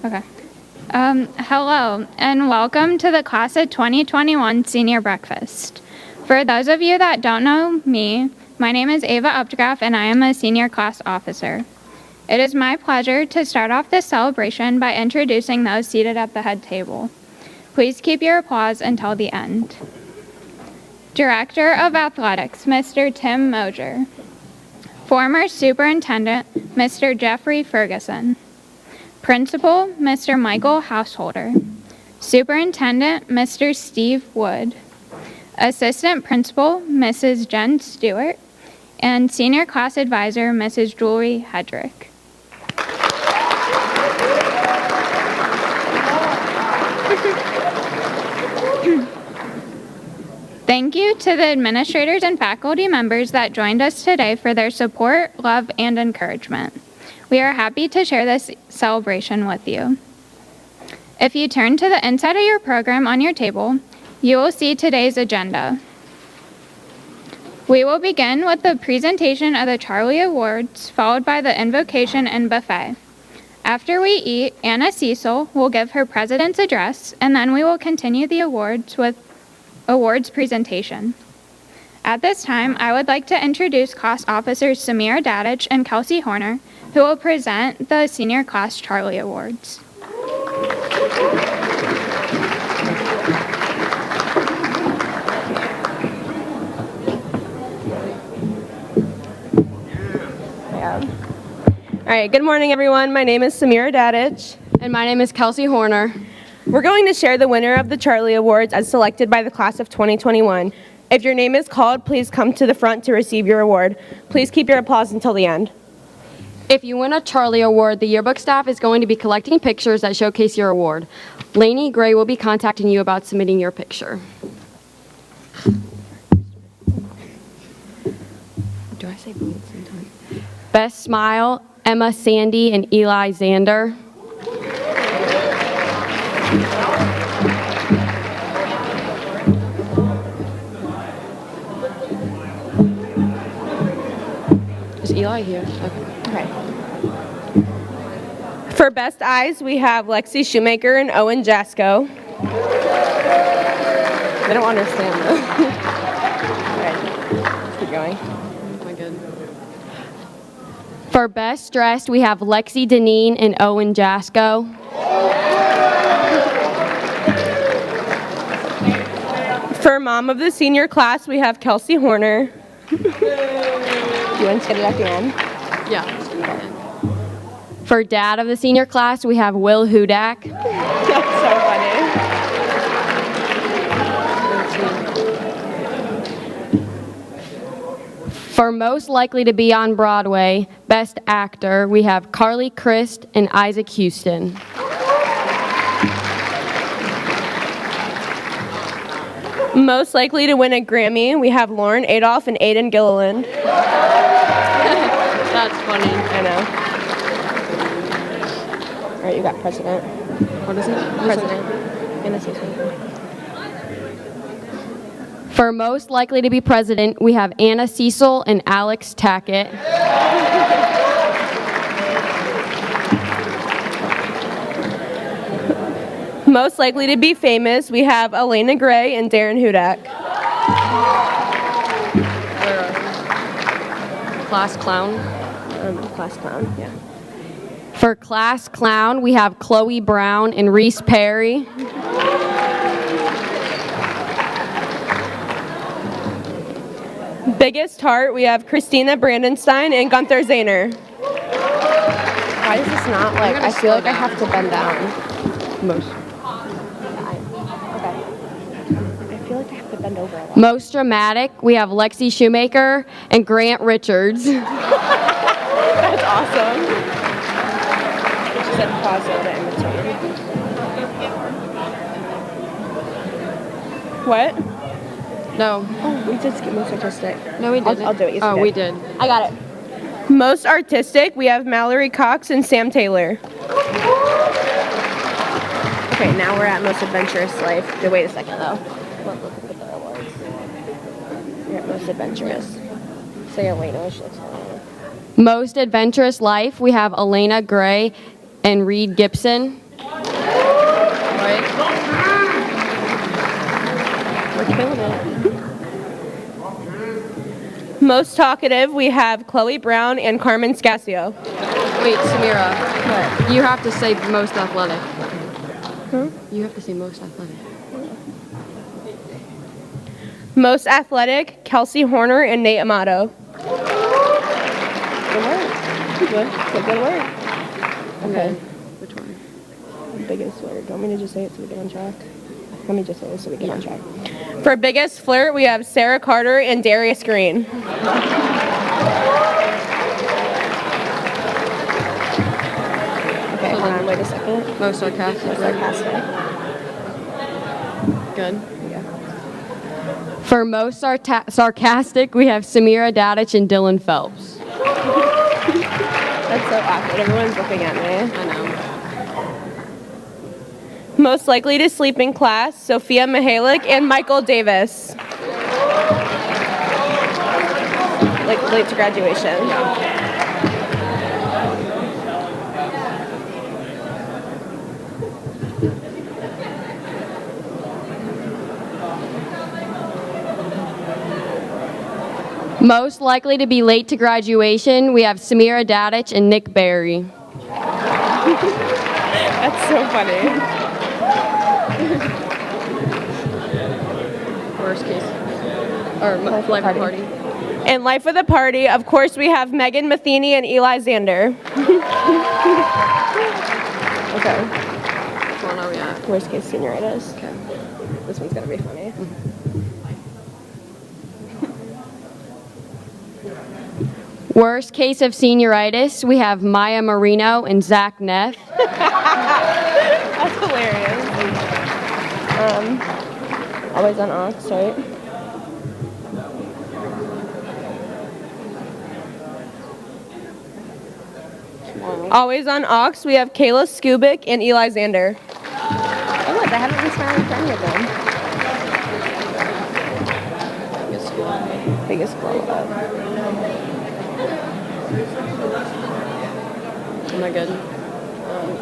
Okay. Hello, and welcome to the Class of 2021 Senior Breakfast. For those of you that don't know me, my name is Ava Updegraff, and I am a Senior Class Officer. It is my pleasure to start off this celebration by introducing those seated at the head table. Please keep your applause until the end. Director of Athletics, Mr. Tim Mosier. Former Superintendent, Mr. Jeffrey Ferguson. Principal, Mr. Michael Householder. Superintendent, Mr. Steve Wood. Assistant Principal, Mrs. Jen Stewart. And Senior Class Advisor, Mrs. Julie Hedrick. Thank you to the administrators and faculty members that joined us today for their support, love, and encouragement. We are happy to share this celebration with you. If you turn to the inside of your program on your table, you will see today's agenda. We will begin with the presentation of the Charlie Awards, followed by the invocation and buffet. After we eat, Anna Cecil will give her president's address, and then we will continue the awards with awards presentation. At this time, I would like to introduce class officers Samira Dadich and Kelsey Horner, who will present the Senior Class Charlie Awards. All right, good morning, everyone. My name is Samira Dadich. And my name is Kelsey Horner. We're going to share the winner of the Charlie Awards as selected by the class of 2021. If your name is called, please come to the front to receive your award. Please keep your applause until the end. If you win a Charlie Award, the yearbook staff is going to be collecting pictures that showcase your award. Lainey Gray will be contacting you about submitting your picture. Do I say both sometimes? Best Smile, Emma Sandy and Eli Zander. Is Eli here? Okay. For Best Eyes, we have Lexi Shoemaker and Owen Jasko. They don't understand though. All right, let's keep going. Am I good? For Best Dressed, we have Lexi Deneen and Owen Jasko. For Mom of the Senior Class, we have Kelsey Horner. You want to get it at the end? Yeah. For Dad of the Senior Class, we have Will Hudak. That's so funny. For Most Likely to Be on Broadway, Best Actor, we have Carly Christ and Isaac Houston. Most likely to win a Grammy, we have Lauren Adolph and Aiden Gilliland. That's funny. I know. All right, you got President. What is it? President. Anna Cecil. For Most Likely to Be President, we have Anna Cecil and Alex Tackett. Most likely to be famous, we have Elena Gray and Darren Hudak. Class Clown. Class Clown, yeah. For Class Clown, we have Chloe Brown and Reese Perry. Biggest Heart, we have Christina Brandenstein and Gunther Zahner. Why is this not like, I feel like I have to bend down. Most. Okay. I feel like I have to bend over a lot. Most Dramatic, we have Lexi Shoemaker and Grant Richards. That's awesome. She said pause to imitate. What? No. Oh, we did skip most artistic. No, we didn't. I'll do it. Yes, we did. I got it. Most artistic, we have Mallory Cox and Sam Taylor. Okay, now we're at most adventurous life. Wait a second, though. Let's look at the awards. You're at most adventurous. Say Elena. She looks Most Adventurous Life, we have Elena Gray and Reed Gibson. Killing it. Most talkative, we have Chloe Brown and Carmen Scasio. Wait, Samira. What? You have to say most athletic. You have to say most athletic. Most athletic, Kelsey Horner and Nate Amato. Good work. Good work. Okay. Which one? Biggest flirt. Do you want me to just say it so we get on track? Let me just say this so we get on track. For biggest flirt, we have Sarah Carter and Darius Green. Okay, hold on, wait a second. Most sarcastic. Most sarcastic. Good. For most sarcastic, we have Samira Dadich and Dylan Phelps. That's so awkward. Everyone's looking at me. I know. Most likely to sleep in class, Sophia Mihalik and Michael Davis. Like late to graduation. Most likely to be late to graduation, we have Samira Dadich and Nick Berry. That's so funny. Worst case. Or life of the party. And life of the party, of course, we have Megan Matheny and Eli Zander. Okay. Which one are we at? Worst case senioritis. Okay. This one's gonna be funny. Worst case of senioritis, we have Maya Marino and Zach Neff. That's hilarious. Always on Ox, right? Always on Ox, we have Kayla Skubik and Eli Zander. Oh, look, I haven't been smiling for any of them. Biggest glow up. Am I good?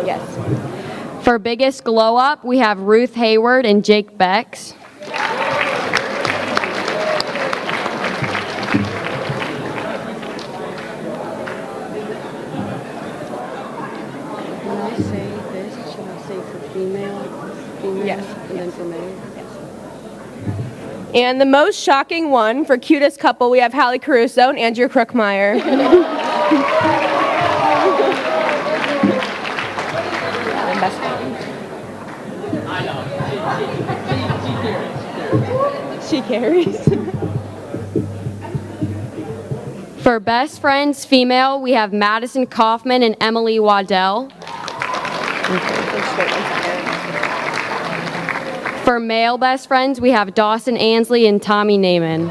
Yes. For biggest glow up, we have Ruth Hayward and Jake Becks. Can I say this? Should I say for female? Yes. And then for male? And the most shocking one, for cutest couple, we have Hallie Caruso and Andrew Crookmeyer. And best friend. She carries. For best friends female, we have Madison Kaufman and Emily Waddell. For male best friends, we have Dawson Ansley and Tommy Naiman.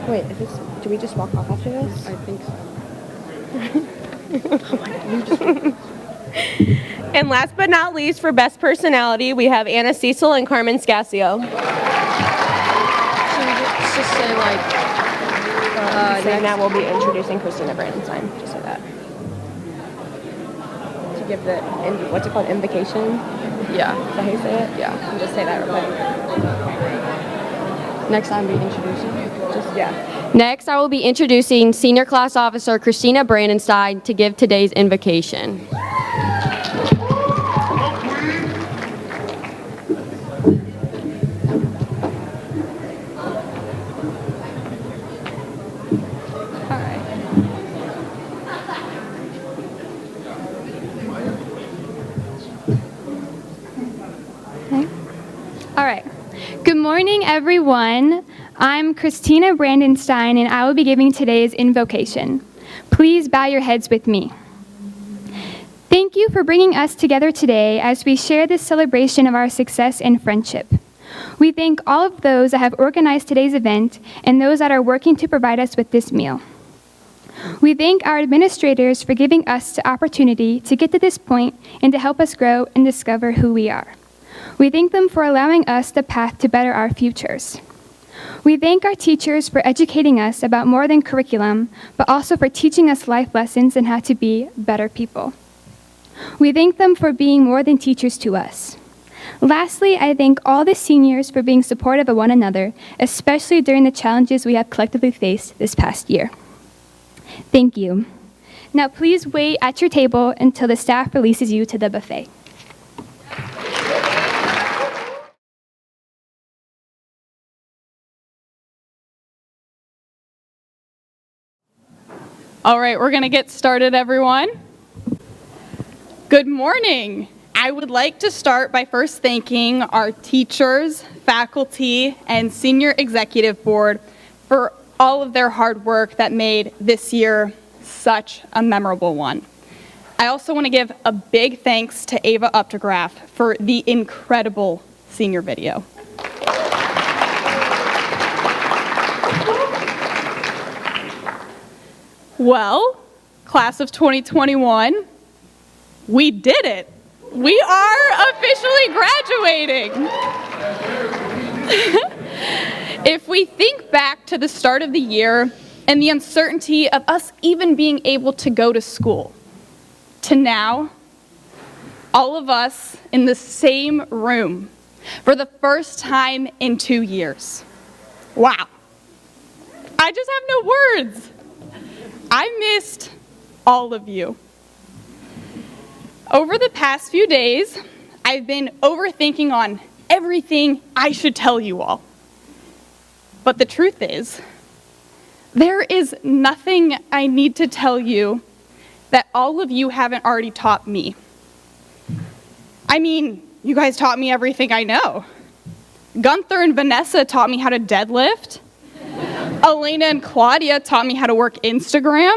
Wait, do we just walk off after this? I think so. And last but not least, for best personality, we have Anna Cecil and Carmen Scasio. Just say like, Saying that we'll be introducing Christina Brandenstein. Just say that. To give the, what's it called, invocation? yeah, Is that how you say it? yeah. And just say that real quick. Next time we introduce you. Just, yeah. Next, I will be introducing Senior Class Officer Christina Brandenstein to give today's invocation. All right. Good morning, everyone. I'm Christina Brandenstein, and I will be giving today's invocation. Please bow your heads with me. Thank you for bringing us together today as we share this celebration of our success and friendship. We thank all of those that have organized today's event and those that are working to provide us with this meal. We thank our administrators for giving us the opportunity to get to this point and to help us grow and discover who we are. We thank them for allowing us the path to better our futures. We thank our teachers for educating us about more than curriculum, but also for teaching us life lessons and how to be better people. We thank them for being more than teachers to us. Lastly, I thank all the seniors for being supportive of one another, especially during the challenges we have collectively faced this past year. Thank you. Now please wait at your table until the staff releases you to the buffet. All right, we're gonna get started, everyone. Good morning. I would like to start by first thanking our teachers, faculty, and senior executive board for all of their hard work that made this year such a memorable one. I also want to give a big thanks to Ava Updegraff for the incredible senior video. Well, class of 2021, we did it. We are officially graduating. If we think back to the start of the year and the uncertainty of us even being able to go to school, to now, all of us in the same room for the first time in 2 years. Wow. I just have no words. I missed all of you. Over the past few days, I've been overthinking on everything I should tell you all. But the truth is, there is nothing I need to tell you that all of you haven't already taught me. I mean, you guys taught me everything I know. Gunther and Vanessa taught me how to deadlift. Elena and Claudia taught me how to work Instagram.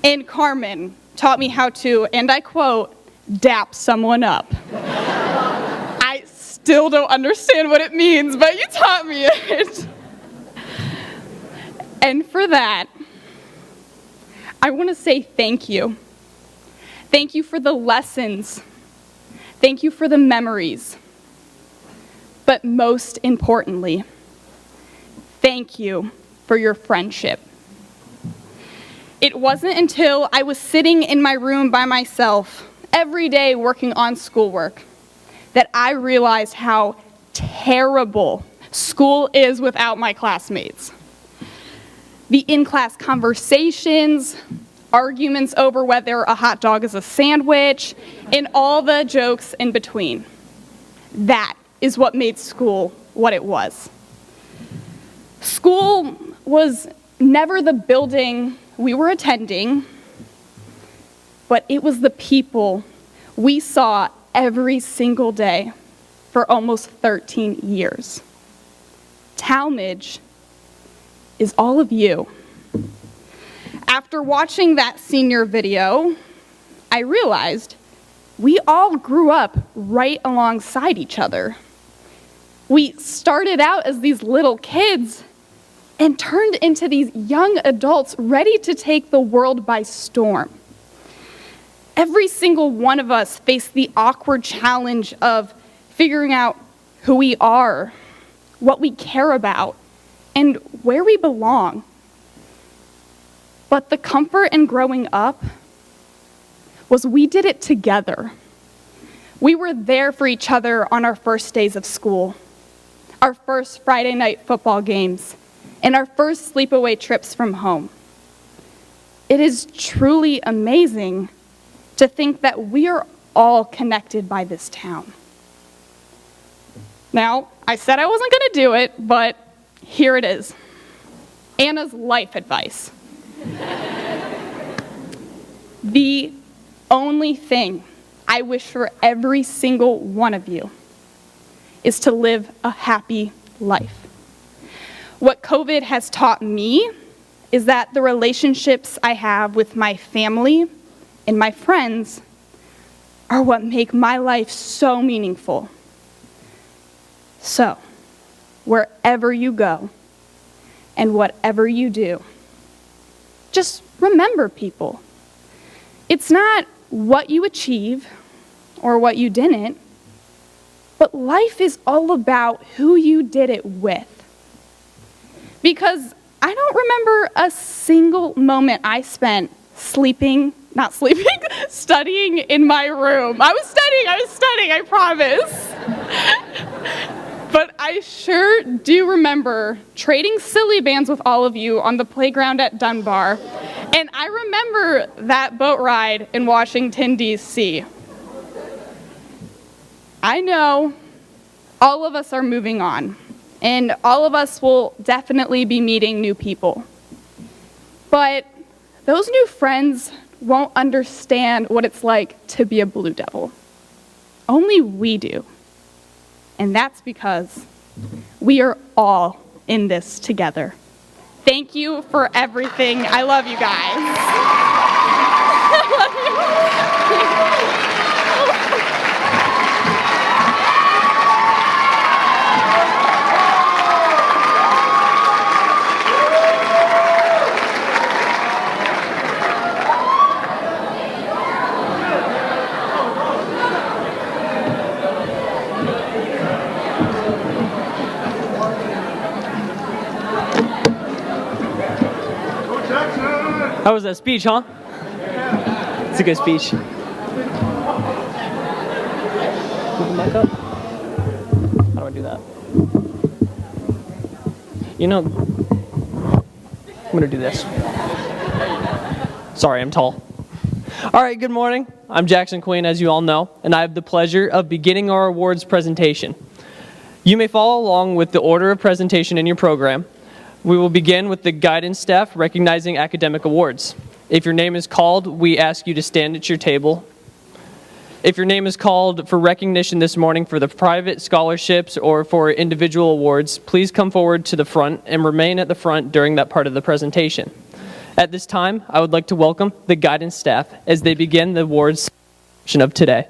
And Carmen taught me how to, and I quote, dap someone up. I still don't understand what it means, but you taught me it. And for that, I want to say thank you. Thank you for the lessons. Thank you for the memories. But most importantly, thank you for your friendship. It wasn't until I was sitting in my room by myself every day working on schoolwork that I realized how terrible school is without my classmates. The in-class conversations, arguments over whether a hot dog is a sandwich, and all the jokes in between. That is what made school what it was. School was never the building we were attending, but it was the people we saw every single day for almost 13 years. Talmadge is all of you. After watching that senior video, I realized we all grew up right alongside each other. We started out as these little kids and turned into these young adults ready to take the world by storm. Every single one of us faced the awkward challenge of figuring out who we are, what we care about, and where we belong. But the comfort in growing up was we did it together. We were there for each other on our first days of school, our first Friday night football games, and our first sleepaway trips from home. It is truly amazing to think that we are all connected by this town. Now, I said I wasn't going to do it, but here it is. Anna's life advice. The only thing I wish for every single one of you is to live a happy life. What COVID has taught me is that the relationships I have with my family and my friends are what make my life so meaningful. So, wherever you go and whatever you do, just remember people. It's not what you achieve or what you didn't, but life is all about who you did it with. because I don't remember a single moment I spent studying in my room. I was studying, I promise. But I sure do remember trading silly bands with all of you on the playground at Dunbar. And I remember that boat ride in Washington, D.C. I know all of us are moving on, and all of us will definitely be meeting new people. But those new friends won't understand what it's like to be a Blue Devil. Only we do. And that's because we are all in this together. Thank you for everything. I love you guys. I love you. How was that speech, huh? It's a good speech. Move the mic up. How do I do that? You know, I'm gonna do this. Sorry, I'm tall. All right, good morning. I'm Jackson Queen, as you all know, and I have the pleasure of beginning our awards presentation. You may follow along with the order of presentation in your program. We will begin with the guidance staff recognizing academic awards. If your name is called, we ask you to stand at your table. If your name is called for recognition this morning for the private scholarships or for individual awards, please come forward to the front and remain at the front during that part of the presentation. At this time, I would like to welcome the guidance staff as they begin the awards section of today.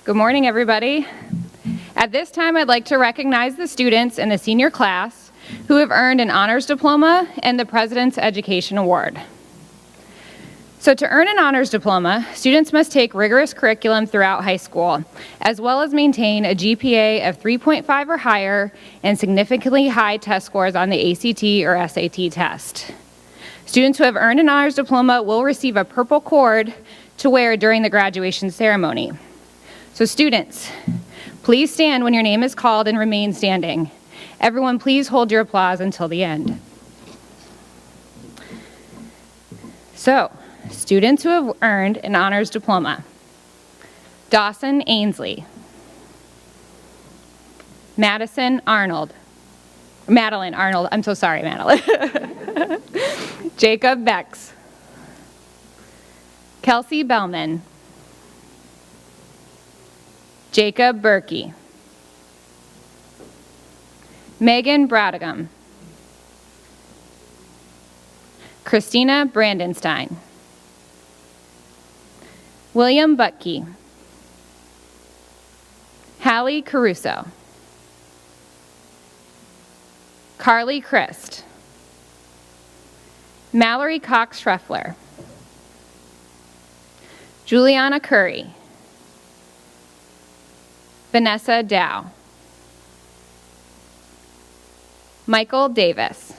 Good morning, everybody. At this time, I'd like to recognize the students in the senior class who have earned an honors diploma and the President's Education Award. So to earn an honors diploma, students must take rigorous curriculum throughout high school, as well as maintain a GPA of 3.5 or higher and significantly high test scores on the ACT or SAT test. Students who have earned an honors diploma will receive a purple cord to wear during the graduation ceremony. So students, please stand when your name is called and remain standing. Everyone, please hold your applause until the end. So, students who have earned an honors diploma. Dawson Ainsley. Madeline Arnold, I'm so sorry, Madeline. Jacob Bex. Kelsey Bellman. Jacob Berkey. Megan Bradagum. Christina Brandenstein. William Butke. Hallie Caruso. Carly Christ. Mallory Cox-Schreffler. Juliana Curry. Vanessa Dow. Michael Davis.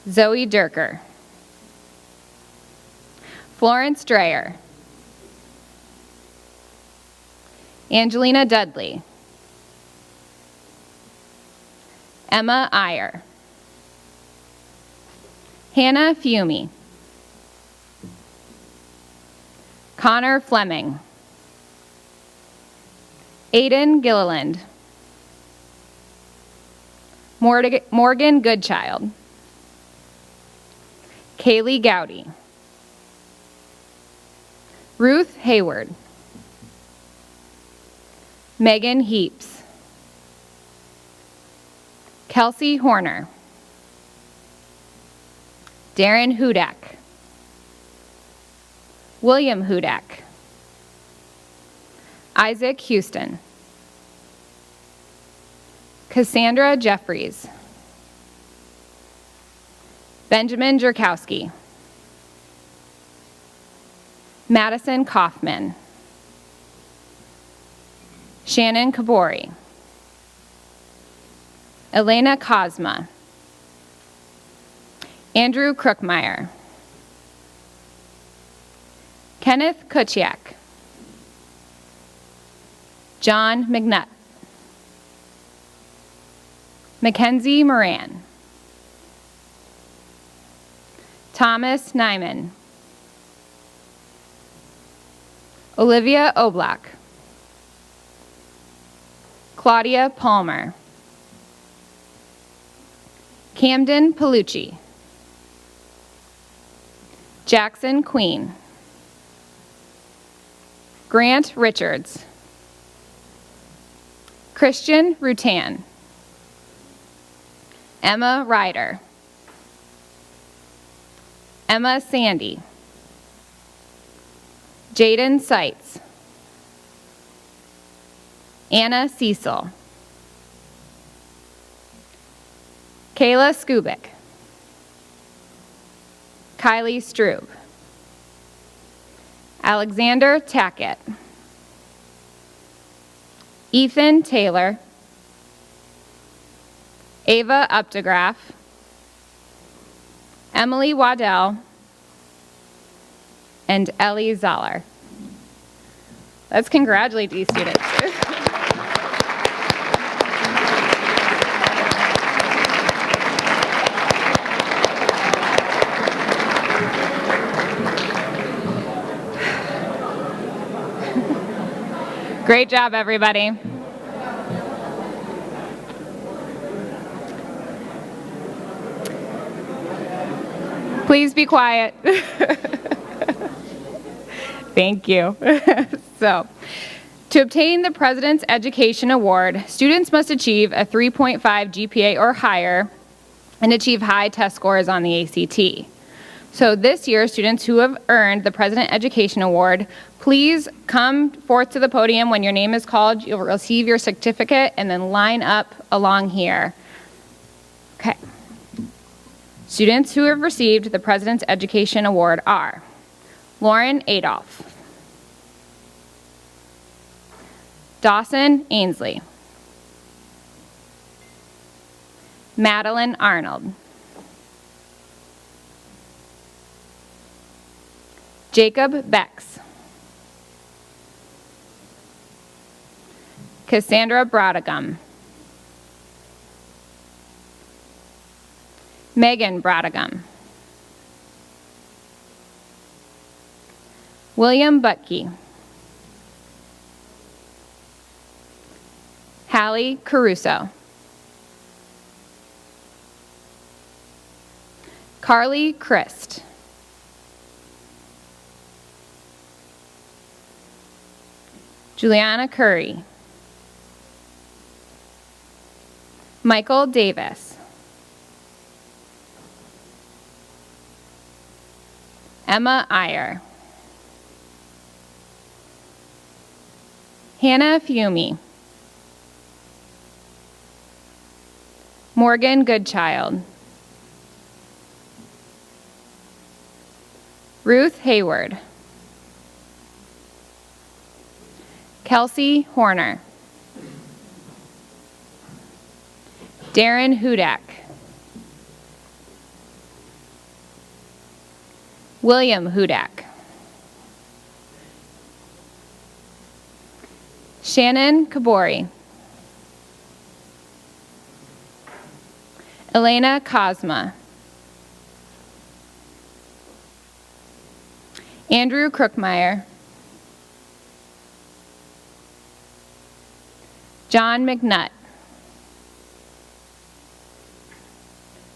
Zoe Durker. Florence Dreyer. Angelina Dudley. Emma Iyer. Hannah Fiume. Connor Fleming. Aiden Gilliland. Morgan Goodchild. Kaylee Gowdy. Ruth Hayward. Megan Heaps. Kelsey Horner. Darren Hudak. William Hudak. Isaac Houston, Cassandra Jeffries, Benjamin Jerkowski, Madison Kaufman, Shannon Kabori, Elena Kozma, Andrew Crookmeyer, Kenneth Kuchiak, John McNutt, Mackenzie Moran, Thomas Nyman, Olivia Oblak, Claudia Palmer, Camden Palucci, Jackson Queen, Grant Richards, Christian Rutan, Emma Ryder, Emma Sandy, Jaden Seitz, Anna Cecil, Kayla Skubik, Kylie Strube, Alexander Tackett, Ethan Taylor, Ava Updegraff, Emily Waddell, and Ellie Zoller. Let's congratulate these students. Great job, everybody. Please be quiet. Thank you. So, to obtain the President's Education Award, students must achieve a 3.5 GPA or higher and achieve high test scores on the ACT. So this year, students who have earned the President Education Award, please come forth to the podium when your name is called. You'll receive your certificate and then line up along here. Okay. Students who have received the President's Education Award are Lauren Adolph, Dawson Ainsley, Madeline Arnold, Jacob Bex, Cassandra Brodegum, Megan Brodegum, William Butke, Hallie Caruso, Carly Christ, Juliana Curry, Michael Davis, Emma Iyer, Hannah Fiume, Morgan Goodchild, Ruth Hayward, Kelsey Horner, Darren Hudak, William Hudak, Shannon Kabori, Elena Kozma, Andrew Crookmeyer, John McNutt,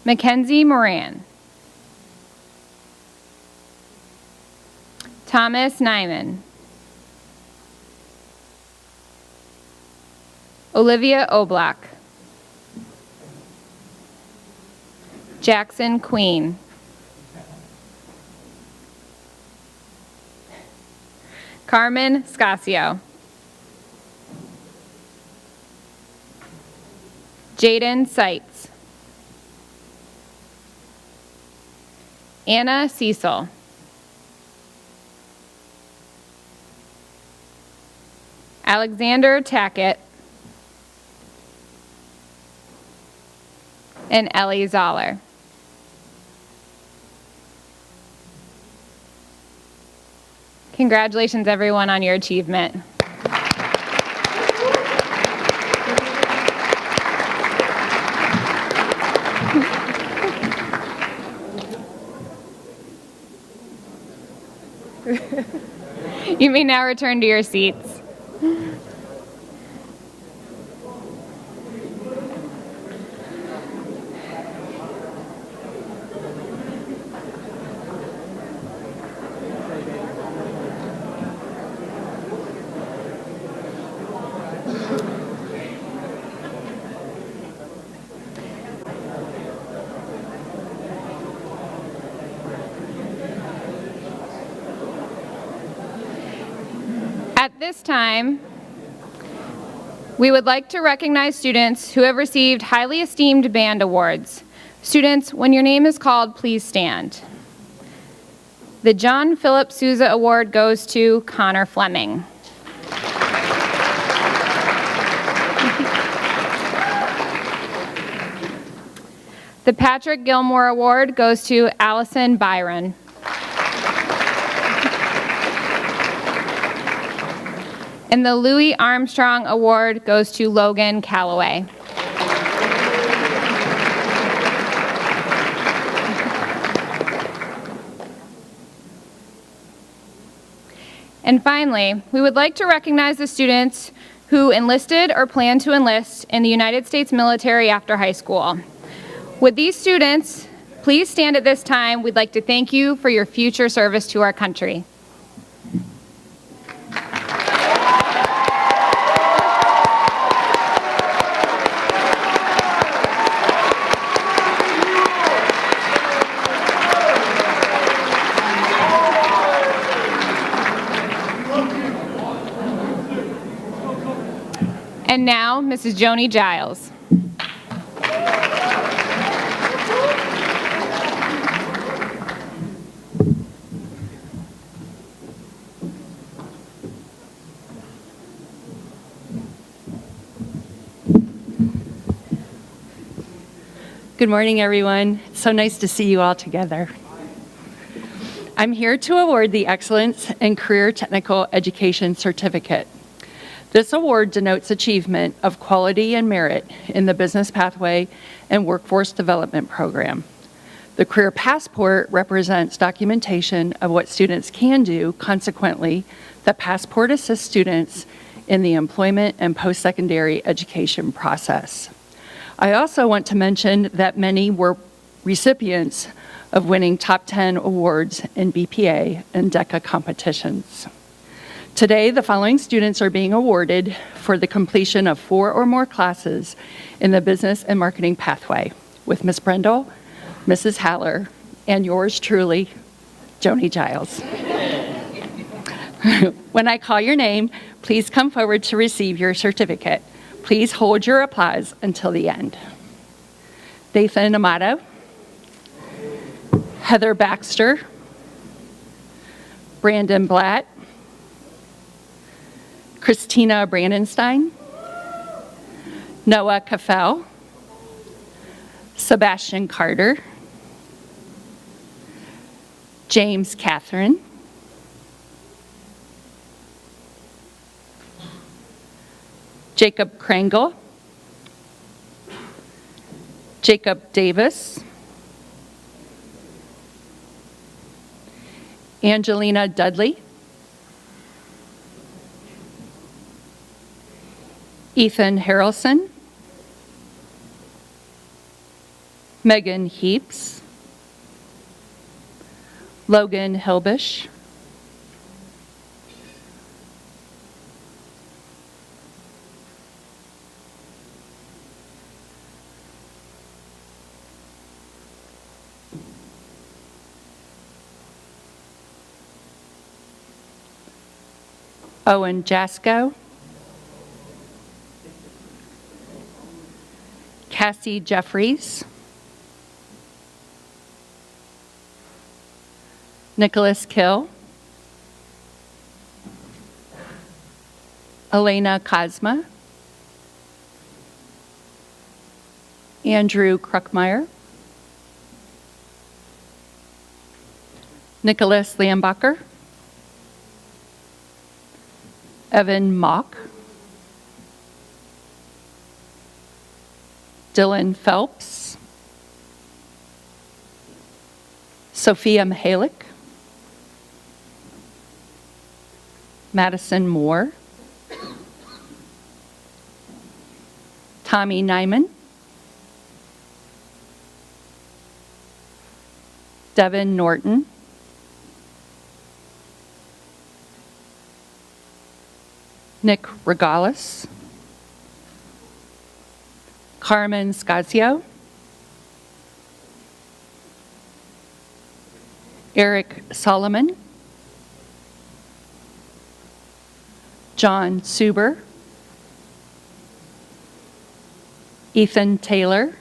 Mackenzie Moran, Thomas Nyman, Olivia Oblak, Jackson Queen, Carmen Scasio, Jaden Seitz. Anna Cecil. Alexander Tackett. And Ellie Zoller. Congratulations, everyone, on your achievement. You may now return to your seats. At this time, we would like to recognize students who have received highly esteemed band awards. Students, when your name is called, please stand. The John Philip Sousa Award goes to Connor Fleming. The Patrick Gilmore Award goes to Allison Byron. And the Louis Armstrong Award goes to Logan Calloway. And finally, we would like to recognize the students who enlisted or plan to enlist in the United States military after high school. Would these students please stand at this time? We'd like to thank you for your future service to our country. And now, Mrs. Joni Giles. Good morning, everyone. It's so nice to see you all together. I'm here to award the Excellence in Career Technical Education Certificate. This award denotes achievement of quality and merit in the Business Pathway and Workforce Development Program. The Career Passport represents documentation of what students can do. Consequently, the Passport assists students in the employment and post-secondary education process. I also want to mention that many were recipients of winning top 10 awards in BPA and DECA competitions. Today, the following students are being awarded for the completion of 4 or more classes in the Business and Marketing Pathway with Ms. Brendel, Mrs. Haller, and yours truly, Joni Giles. When I call your name, please come forward to receive your certificate. Please hold your applause until the end. Dathan Amato, Heather Baxter, Brandon Blatt, Christina Brandenstein, Noah Kaffel, Sebastian Carter, James Catherine, Jacob Krangle, Jacob Davis, Angelina Dudley, Ethan Harrelson, Megan Heaps, Logan Hilbish, Owen Jasko, Cassie Jeffries, Nicholas Kill, Elena Kozma, Andrew Kruckmeyer, Nicholas Lambacher, Evan Mock, Dylan Phelps, Sophia Mihalik, Madison Moore, Tommy Nyman, Devin Norton, Nick Regalis, Carmen Scazio, Eric Solomon, John Suber, Ethan Taylor,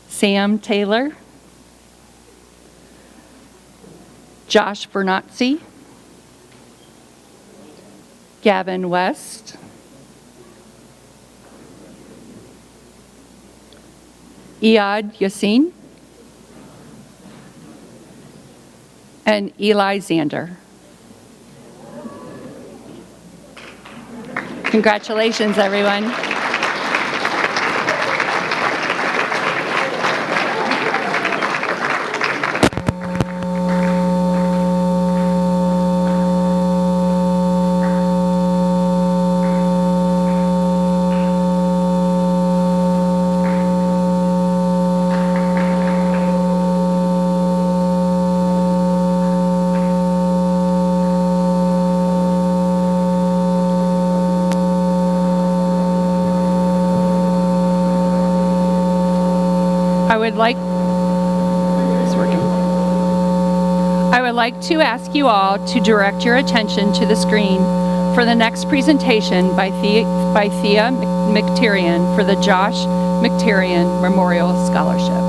Sam Taylor, Josh Bernazzi, Gavin West, Iad Yassin, and Eli Zander. Congratulations, everyone. I would like to ask you all to direct your attention to the screen for the next presentation by Thea McCarrion for the Josh McCarrion Memorial Scholarship.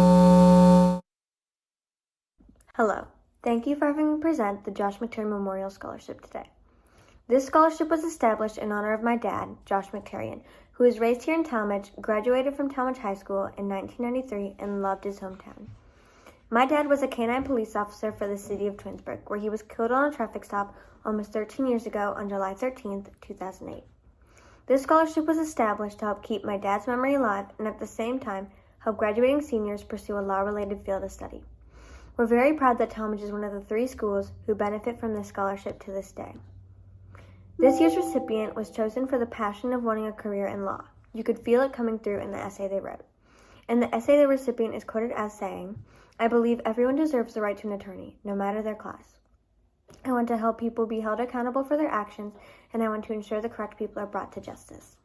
Hello. Thank you for having me present the Josh McCarrion Memorial Scholarship today. This scholarship was established in honor of my dad, Josh McCarrion, who was raised here in Talmadge, graduated from Talmadge High School in 1993, and loved his hometown. My dad was a canine police officer for the city of Twinsburg, where he was killed on a traffic stop almost 13 years ago on July 13, 2008. This scholarship was established to help keep my dad's memory alive and at the same time help graduating seniors pursue a law-related field of study. We're very proud that Talmadge is one of the 3 schools who benefit from this scholarship to this day. This year's recipient was chosen for the passion of wanting a career in law. You could feel it coming through in the essay they wrote. In the essay, the recipient is quoted as saying, "I believe everyone deserves the right to an attorney, no matter their class. I want to help people be held accountable for their actions, and I want to ensure the correct people are brought to justice."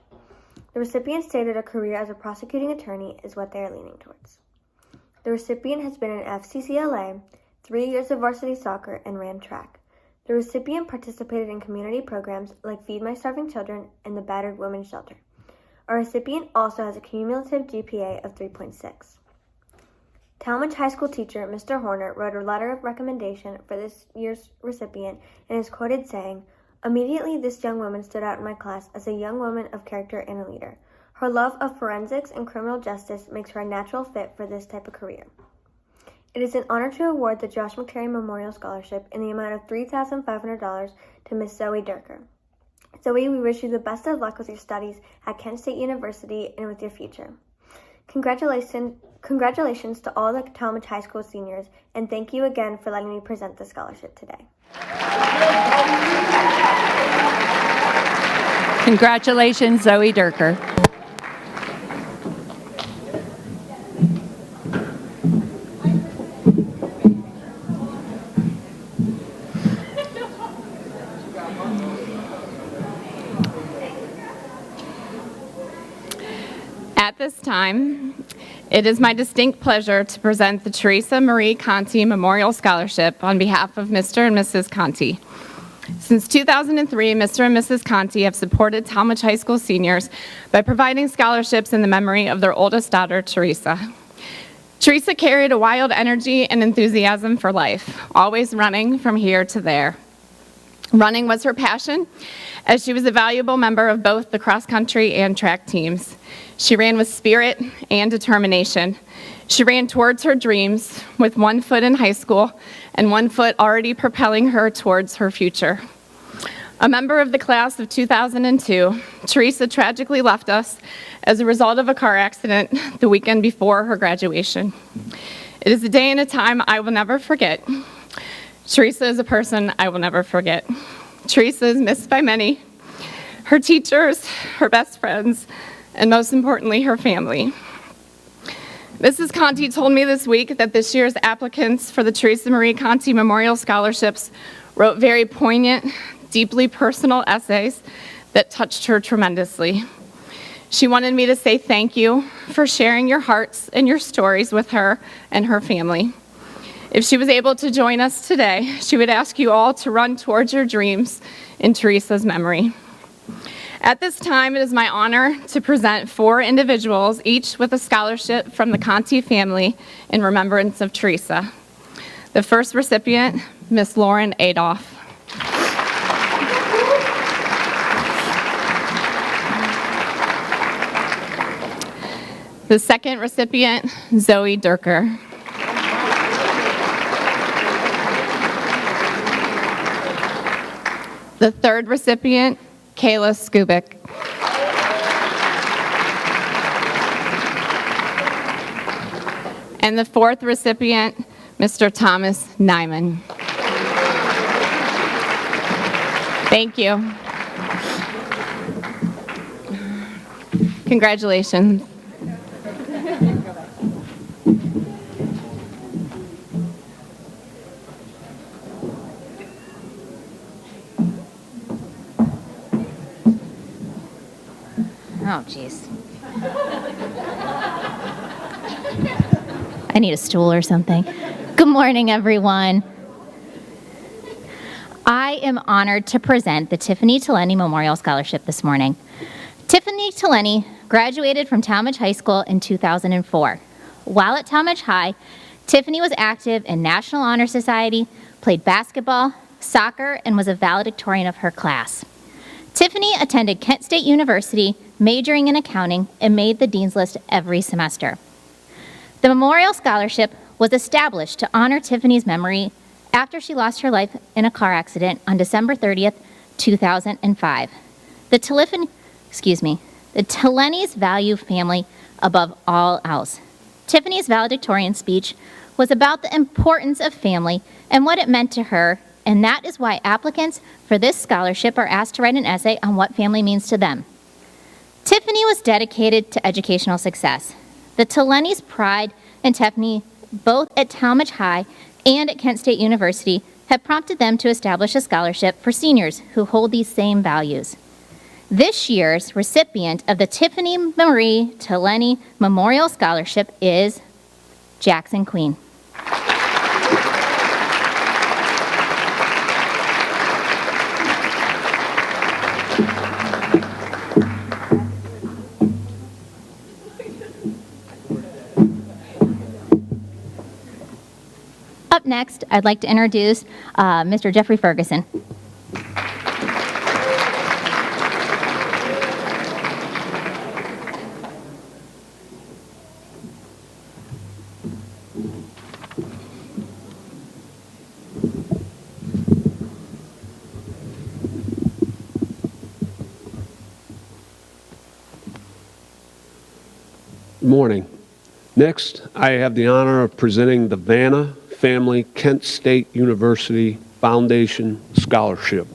The recipient stated a career as a prosecuting attorney is what they are leaning towards. The recipient has been in FCCLA, 3 years of varsity soccer, and ran track. The recipient participated in community programs like Feed My Starving Children and the Battered Women's Shelter. Our recipient also has a cumulative GPA of 3.6. Talmadge High School teacher Mr. Horner wrote a letter of recommendation for this year's recipient and is quoted saying, "Immediately this young woman stood out in my class as a young woman of character and a leader. Her love of forensics and criminal justice makes her a natural fit for this type of career." It is an honor to award the Josh McCarrion Memorial Scholarship in the amount of $3,500 to Miss Zoe Durker. Zoe, we wish you the best of luck with your studies at Kent State University and with your future. Congratulations to all the Talmadge High School seniors, and thank you again for letting me present the scholarship today. Congratulations, Zoe Durker. At this time, it is my distinct pleasure to present the Theresa Marie Conte Memorial Scholarship on behalf of Mr. and Mrs. Conte. Since 2003, Mr. and Mrs. Conte have supported Talmadge High School seniors by providing scholarships in the memory of their oldest daughter, Theresa. Theresa carried a wild energy and enthusiasm for life, always running from here to there. Running was her passion, as she was a valuable member of both the cross-country and track teams. She ran with spirit and determination. She ran towards her dreams with one foot in high school and one foot already propelling her towards her future. A member of the class of 2002, Theresa tragically left us as a result of a car accident the weekend before her graduation. It is a day and a time I will never forget. Theresa is a person I will never forget. Theresa is missed by many, her teachers, her best friends, and most importantly, her family. Mrs. Conte told me this week that this year's applicants for the Theresa Marie Conte Memorial Scholarships wrote very poignant, deeply personal essays that touched her tremendously. She wanted me to say thank you for sharing your hearts and your stories with her and her family. If she was able to join us today, she would ask you all to run towards your dreams in Theresa's memory. At this time, it is my honor to present 4 individuals, each with a scholarship from the Conte family in remembrance of Theresa. The first recipient, Miss Lauren Adolph. The second recipient, Zoe Durker. The third recipient, Kayla Skubik. And the fourth recipient, Mr. Thomas Nyman. Thank you. Congratulations. Oh, jeez. I need a stool or something. Good morning, everyone. I am honored to present the Tiffany Telene Memorial Scholarship this morning. Tiffany Telene graduated from Talmadge High School in 2004. While at Talmadge High, Tiffany was active in National Honor Society, played basketball, soccer, and was a valedictorian of her class. Tiffany attended Kent State University, majoring in accounting, and made the Dean's List every semester. The Memorial Scholarship was established to honor Tiffany's memory after she lost her life in a car accident on December 30th, 2005. The Telene's value family above all else. Tiffany's valedictorian speech was about the importance of family and what it meant to her, and that is why applicants for this scholarship are asked to write an essay on what family means to them. Tiffany was dedicated to educational success. The Telene's pride and Tiffany, both at Talmadge High and at Kent State University, have prompted them to establish a scholarship for seniors who hold these same values. This year's recipient of the Tiffany Marie Telene Memorial Scholarship is Jackson Queen. Up next, I'd like to introduce Mr. Jeffrey Ferguson. Good morning. Next, I have the honor of presenting the Vanna Family Kent State University Foundation Scholarship.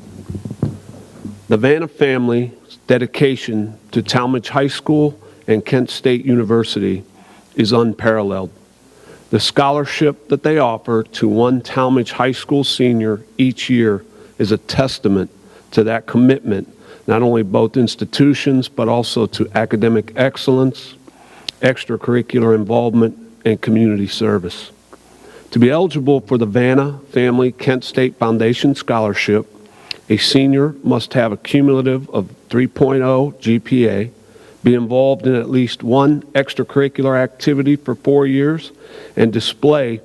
The Vanna family's dedication to Talmadge High School and Kent State University is unparalleled. The scholarship that they offer to one Talmadge High School senior each year is a testament to that commitment, not only both institutions, but also to academic excellence, extracurricular involvement, and community service. To be eligible for the Vanna Family Kent State Foundation Scholarship, A senior must have a cumulative of 3.0 GPA, be involved in at least one extracurricular activity for 4 years, and display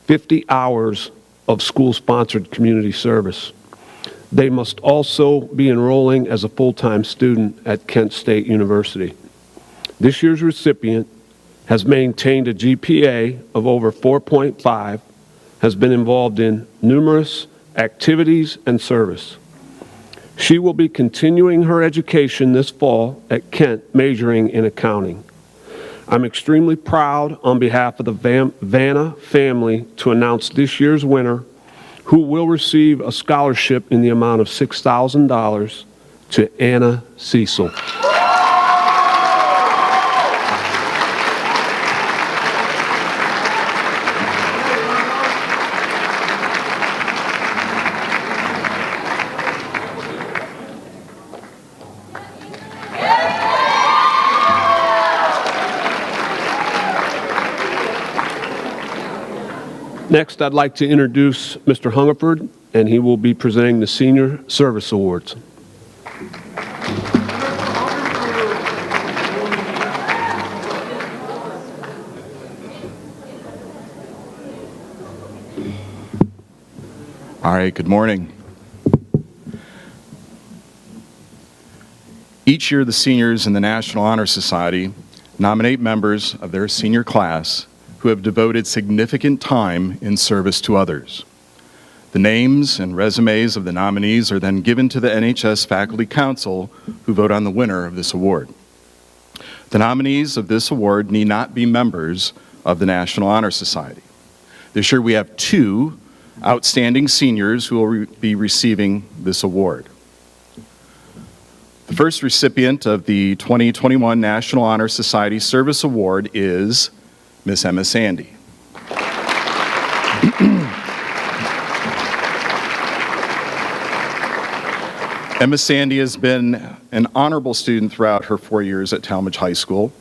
50 hours of school-sponsored community service. They must also be enrolling as a full-time student at Kent State University. This year's recipient has maintained a GPA of over 4.5, has been involved in numerous activities and service. She will be continuing her education this fall at Kent, majoring in accounting. I'm extremely proud on behalf of the Vanna family to announce this year's winner, who will receive a scholarship in the amount of $6,000 to Anna Cecil. Next, I'd like to introduce Mr. Hungerford, and he will be presenting the Senior Service Awards. All right, good morning. Each year, the seniors in the National Honor Society nominate members of their senior class who have devoted significant time in service to others. The names and resumes of the nominees are then given to the NHS Faculty Council, who vote on the winner of this award. The nominees of this award need not be members of the National Honor Society. This year we have 2 outstanding seniors who will be receiving this award. The first recipient of the 2021 National Honor Society Service Award is Miss Emma Sandy. Emma Sandy has been an honorable student throughout her 4 years at Talmadge High School.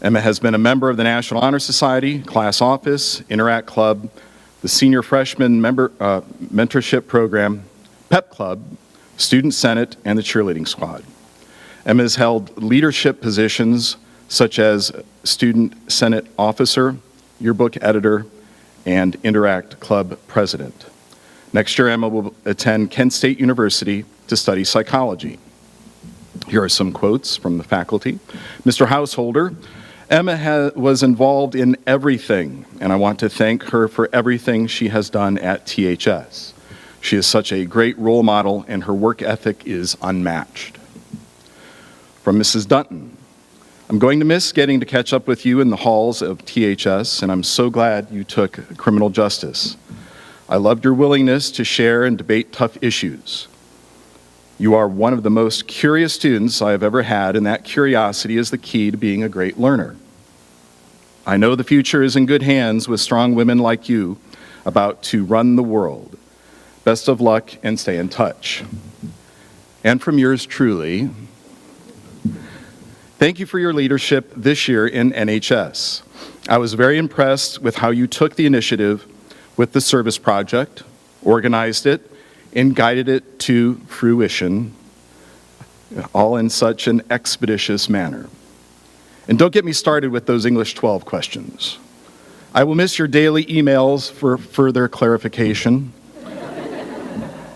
Emma has been a member of the National Honor Society, Class Office, Interact Club, the Senior Freshman Mentorship Program, PEP Club, Student Senate, and the Cheerleading Squad. Emma has held leadership positions such as Student Senate Officer, Yearbook Editor, and Interact Club President. Next year, Emma will attend Kent State University to study psychology. Here are some quotes from the faculty. Mr. Householder, Emma was involved in everything, and I want to thank her for everything she has done at THS. She is such a great role model, and her work ethic is unmatched. From Mrs. Dutton, I'm going to miss getting to catch up with you in the halls of THS, and I'm so glad you took criminal justice. I loved your willingness to share and debate tough issues. You are one of the most curious students I have ever had, and that curiosity is the key to being a great learner. I know the future is in good hands with strong women like you about to run the world. Best of luck and stay in touch. And from yours truly, thank you for your leadership this year in NHS. I was very impressed with how you took the initiative with the service project, organized it, and guided it to fruition, all in such an expeditious manner. And don't get me started with those English 12 questions. I will miss your daily emails for further clarification.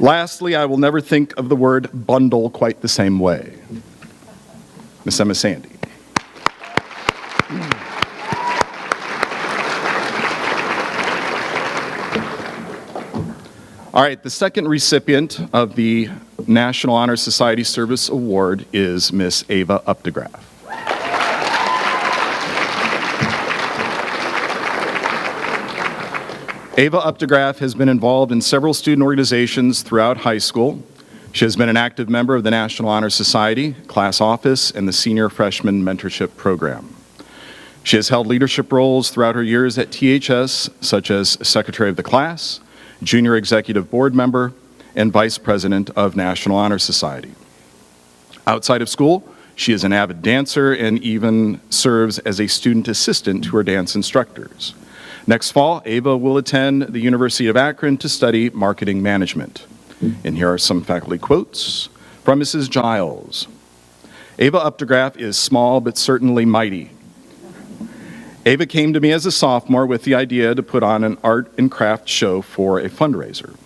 Lastly, I will never think of the word bundle quite the same way. Miss Emma Sandy. All right, the second recipient of the National Honor Society Service Award is Miss Ava Updegraff. Ava Updegraff has been involved in several student organizations throughout high school. She has been an active member of the National Honor Society, Class Office, and the Senior Freshman Mentorship Program. She has held leadership roles throughout her years at THS, such as Secretary of the Class, Junior Executive Board Member, and Vice President of National Honor Society. Outside of school, she is an avid dancer and even serves as a student assistant to her dance instructors. Next fall, Ava will attend the University of Akron to study marketing management. And here are some faculty quotes from Mrs. Giles. Ava Updegraff is small but certainly mighty. Ava came to me as a sophomore with the idea to put on an art and craft show for a fundraiser.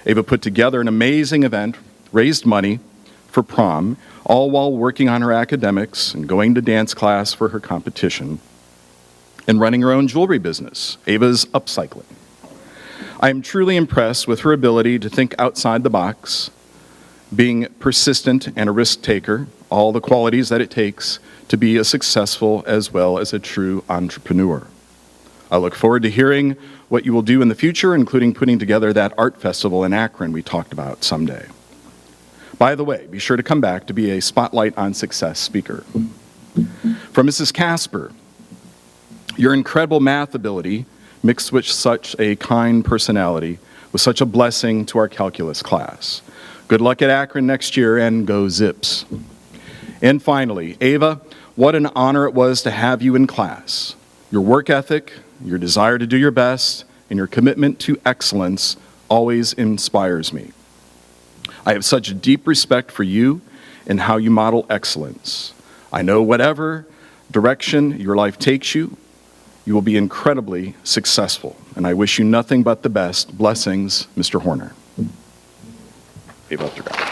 Ava put together an amazing event, raised money for prom, all while working on her academics and going to dance class for her competition and running her own jewelry business, Ava's Upcycling. I am truly impressed with her ability to think outside the box, being persistent and a risk taker, all the qualities that it takes to be a successful as well as a true entrepreneur. I look forward to hearing what you will do in the future, including putting together that art festival in Akron we talked about someday. By the way, be sure to come back to be a Spotlight on Success speaker. From Mrs. Casper, your incredible math ability mixed with such a kind personality was such a blessing to our calculus class. Good luck at Akron next year and go Zips. And finally, Ava, what an honor it was to have you in class. Your work ethic, your desire to do your best, and your commitment to excellence always inspires me. I have such a deep respect for you and how you model excellence. I know whatever direction your life takes you, you will be incredibly successful, and I wish you nothing but the best. Blessings, Mr. Horner. Ava Updegraff.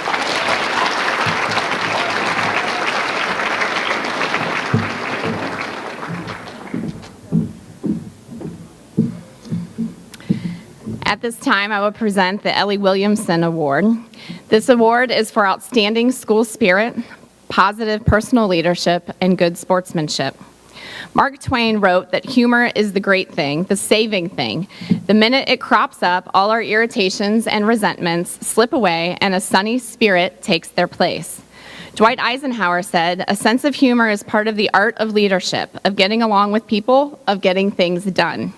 At this time, I will present the Ellie Williamson Award. This award is for outstanding school spirit, positive personal leadership, and good sportsmanship. Mark Twain wrote that humor is the great thing, the saving thing. The minute it crops up, all our irritations and resentments slip away and a sunny spirit takes their place. Dwight Eisenhower said, "A sense of humor is part of the art of leadership, of getting along with people, of getting things done."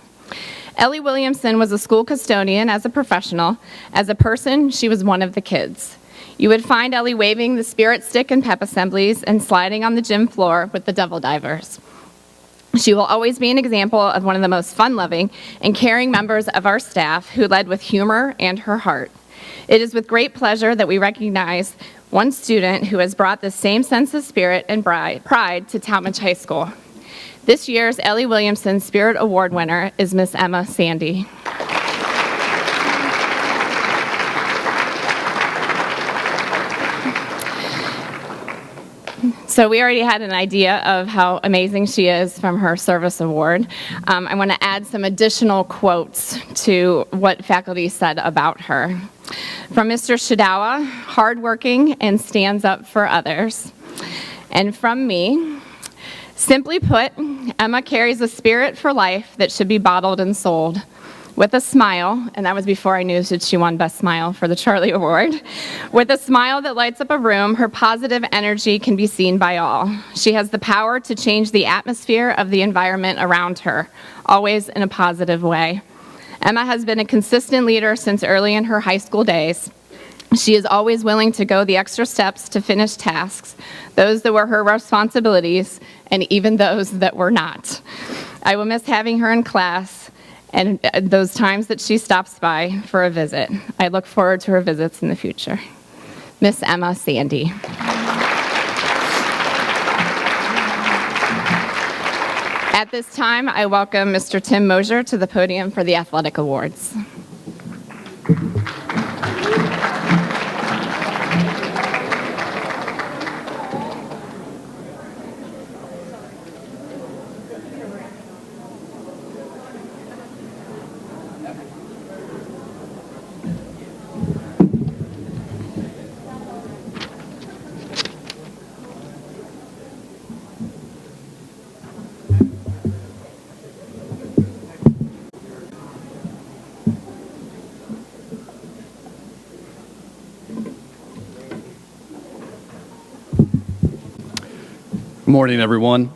Ellie Williamson was a school custodian as a professional. As a person, she was one of the kids. You would find Ellie waving the spirit stick in pep assemblies and sliding on the gym floor with the devil divers. She will always be an example of one of the most fun-loving and caring members of our staff who led with humor and her heart. It is with great pleasure that we recognize one student who has brought the same sense of spirit and pride to Talmadge High School. This year's Ellie Williamson Spirit Award winner is Miss Emma Sandy. So we already had an idea of how amazing she is from her service award. I want to add some additional quotes to what faculty said about her. From Mr. Shadawa, hardworking and stands up for others. And from me, simply put, Emma carries a spirit for life that should be bottled and sold. With a smile, and that was before I knew that she won Best Smile for the Charlie Award. With a smile that lights up a room, her positive energy can be seen by all. She has the power to change the atmosphere of the environment around her, always in a positive way. Emma has been a consistent leader since early in her high school days. She is always willing to go the extra steps to finish tasks, those that were her responsibilities, and even those that were not. I will miss having her in class and those times that she stops by for a visit. I look forward to her visits in the future. Miss Emma Sandy. At this time, I welcome Mr. Tim Mosier to the podium for the Athletic Awards. Good morning, everyone.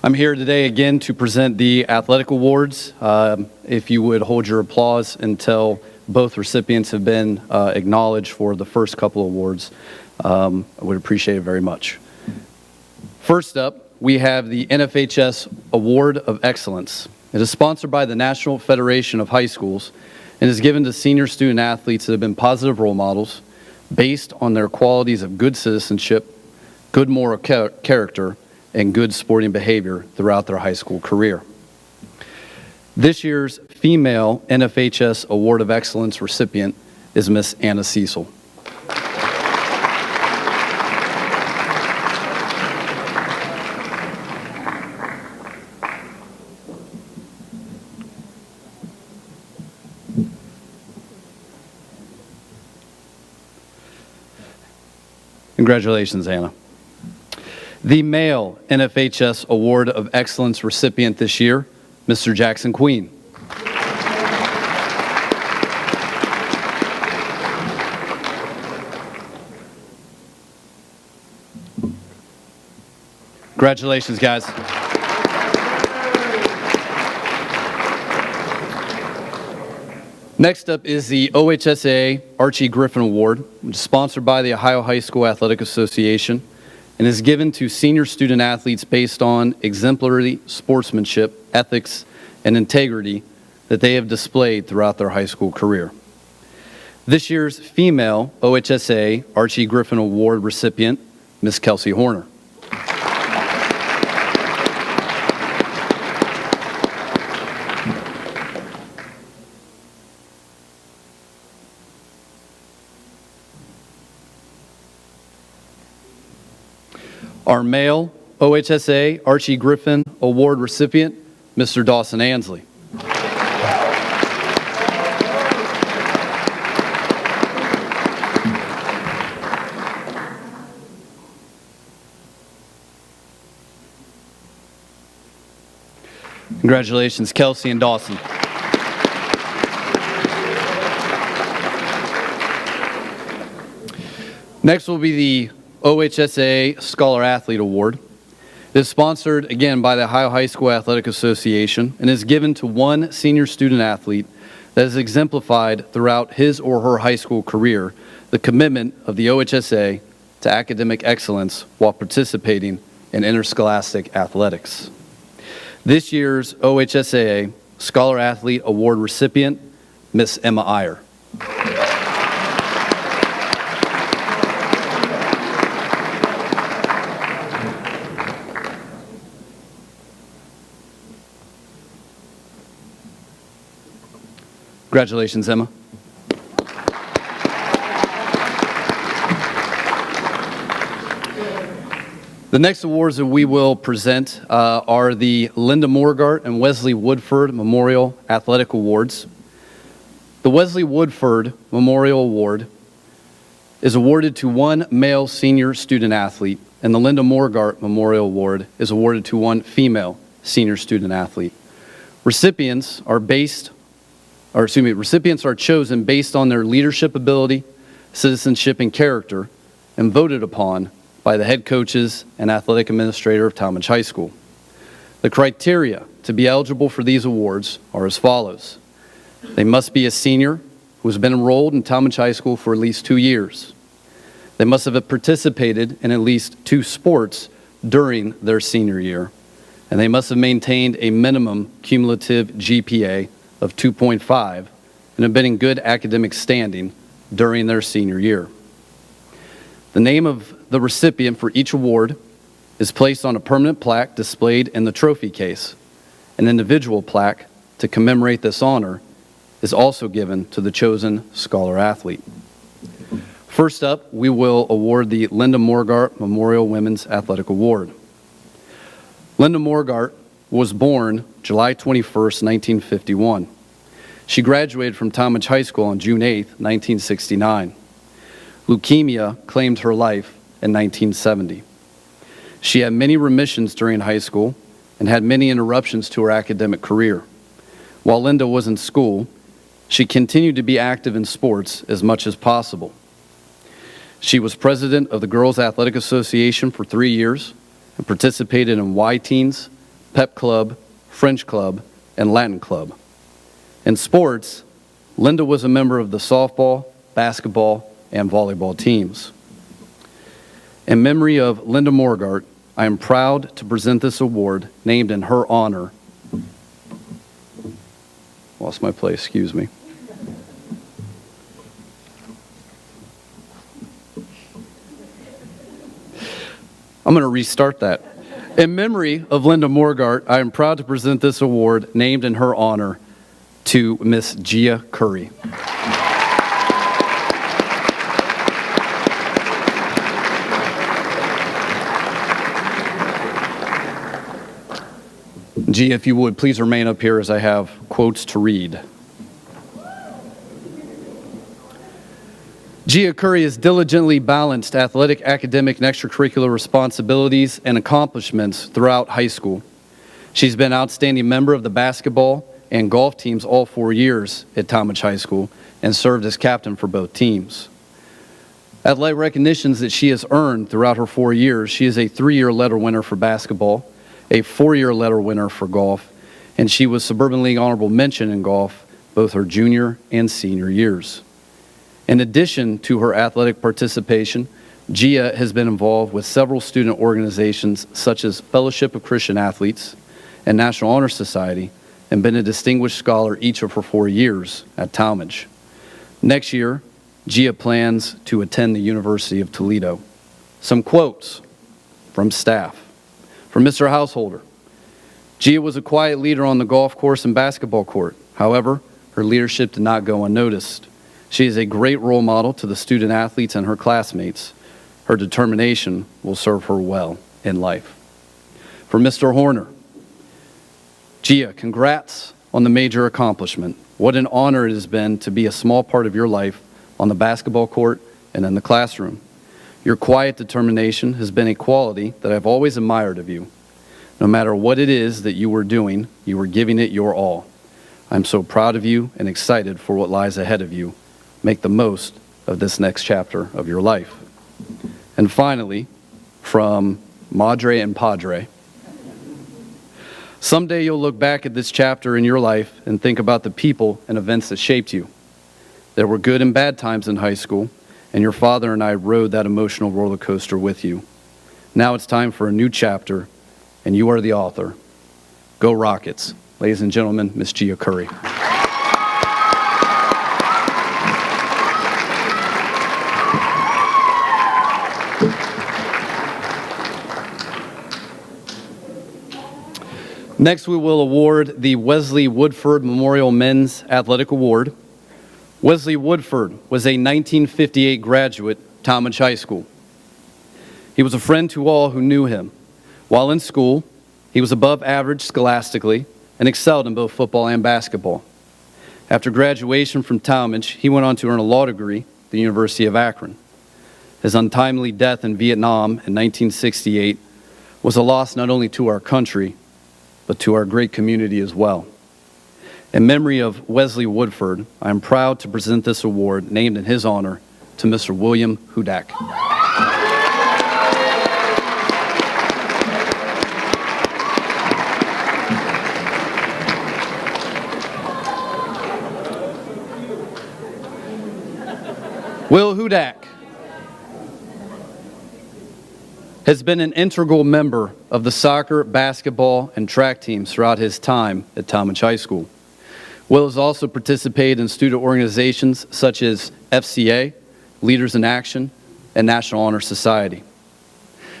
I'm here today again to present the Athletic Awards. If you would hold your applause until both recipients have been acknowledged for the first couple of awards, I would appreciate it very much. First up, we have the NFHS Award of Excellence. It is sponsored by the National Federation of High Schools and is given to senior student athletes that have been positive role models based on their qualities of good citizenship, good moral character, and good sporting behavior throughout their high school career. This year's female NFHS Award of Excellence recipient is Miss Anna Cecil. Congratulations, Anna. The male NFHS Award of Excellence recipient this year, Mr. Jackson Queen. Congratulations, guys. Next up is the OHSA Archie Griffin Award, which is sponsored by the Ohio High School Athletic Association and is given to senior student athletes based on exemplary sportsmanship, ethics, and integrity that they have displayed throughout their high school career. This year's female OHSA Archie Griffin Award recipient, Miss Kelsey Horner. Our male OHSA Archie Griffin Award recipient, Mr. Dawson Ansley. Congratulations, Kelsey and Dawson. Next will be the OHSA Scholar Athlete Award. It is sponsored again by the Ohio High School Athletic Association and is given to one senior student athlete that has exemplified throughout his or her high school career the commitment of the OHSA to academic excellence while participating in interscholastic athletics. This year's OHSA Scholar Athlete Award recipient, Miss Emma Iyer. Congratulations, Emma. The next awards that we will present are the Linda Morgaard and Wesley Woodford Memorial Athletic Awards. The Wesley Woodford Memorial Award is awarded to one male senior student athlete, and the Linda Morgaard Memorial Award is awarded to one female senior student athlete. Recipients are chosen based on their leadership ability, citizenship, and character, and voted upon by the head coaches and athletic administrator of Talmadge High School. The criteria to be eligible for these awards are as follows. They must be a senior who has been enrolled in Talmadge High School for at least 2 years. They must have participated in at least 2 sports during their senior year, and they must have maintained a minimum cumulative GPA of 2.5 and have been in good academic standing during their senior year. The name of the recipient for each award is placed on a permanent plaque displayed in the trophy case. An individual plaque to commemorate this honor is also given to the chosen scholar athlete. First up, we will award the Linda Morgaard Memorial Women's Athletic Award. Linda Morgaard was born July 21st, 1951. She graduated from Talmadge High School on June 8th, 1969. Leukemia claimed her life in 1970. She had many remissions during high school and had many interruptions to her academic career. While Linda was in school, she continued to be active in sports as much as possible. She was president of the Girls Athletic Association for 3 years and participated in Y-Teens, Pep Club, French Club, and Latin Club. In sports, Linda was a member of the softball, basketball, and volleyball teams. In memory of Linda Morgaard, I am proud to present this award named in her honor. Lost my place, excuse me. I'm going to restart that. In memory of Linda Morgaard, I am proud to present this award named in her honor to Miss Gia Curry. Gia, if you would, please remain up here as I have quotes to read. Gia Curry has diligently balanced athletic, academic, and extracurricular responsibilities and accomplishments throughout high school. She's been an outstanding member of the basketball and golf teams all 4 years at Talmadge High School and served as captain for both teams. Athletic recognitions that she has earned throughout her 4 years: she is a 3-year letter winner for basketball, a 4-year letter winner for golf, and she was Suburban League honorable mention in golf both her junior and senior years. In addition to her athletic participation, Gia has been involved with several student organizations such as Fellowship of Christian Athletes and National Honor Society, and been a distinguished scholar each of her 4 years at Talmadge. Next year, Gia plans to attend the University of Toledo. Some quotes from staff. From Mr. Householder: Gia was a quiet leader on the golf course and basketball court. However, her leadership did not go unnoticed. She is a great role model to the student athletes and her classmates. Her determination will serve her well in life. For Mr. Horner: Gia, congrats on the major accomplishment. What an honor it has been to be a small part of your life on the basketball court and in the classroom. Your quiet determination has been a quality that I've always admired of you. No matter what it is that you were doing, you were giving it your all. I'm so proud of you and excited for what lies ahead of you. Make the most of this next chapter of your life. And finally, from Madre and Padre: someday you'll look back at this chapter in your life and think about the people and events that shaped you. There were good and bad times in high school, and your father and I rode that emotional roller coaster with you. Now it's time for a new chapter, and you are the author. Go Rockets. Ladies and gentlemen, Miss Gia Curry. Next, we will award the Wesley Woodford Memorial Men's Athletic Award. Wesley Woodford was a 1958 graduate, Talmadge High School. He was a friend to all who knew him. While in school, he was above average scholastically and excelled in both football and basketball. After graduation from Talmadge, he went on to earn a law degree at the University of Akron. His untimely death in Vietnam in 1968 was a loss not only to our country, but to our great community as well. In memory of Wesley Woodford, I am proud to present this award named in his honor to Mr. William Hudak. Will Hudak has been an integral member of the soccer, basketball, and track teams throughout his time at Talmadge High School. Will has also participated in student organizations such as FCA, Leaders in Action, and National Honor Society.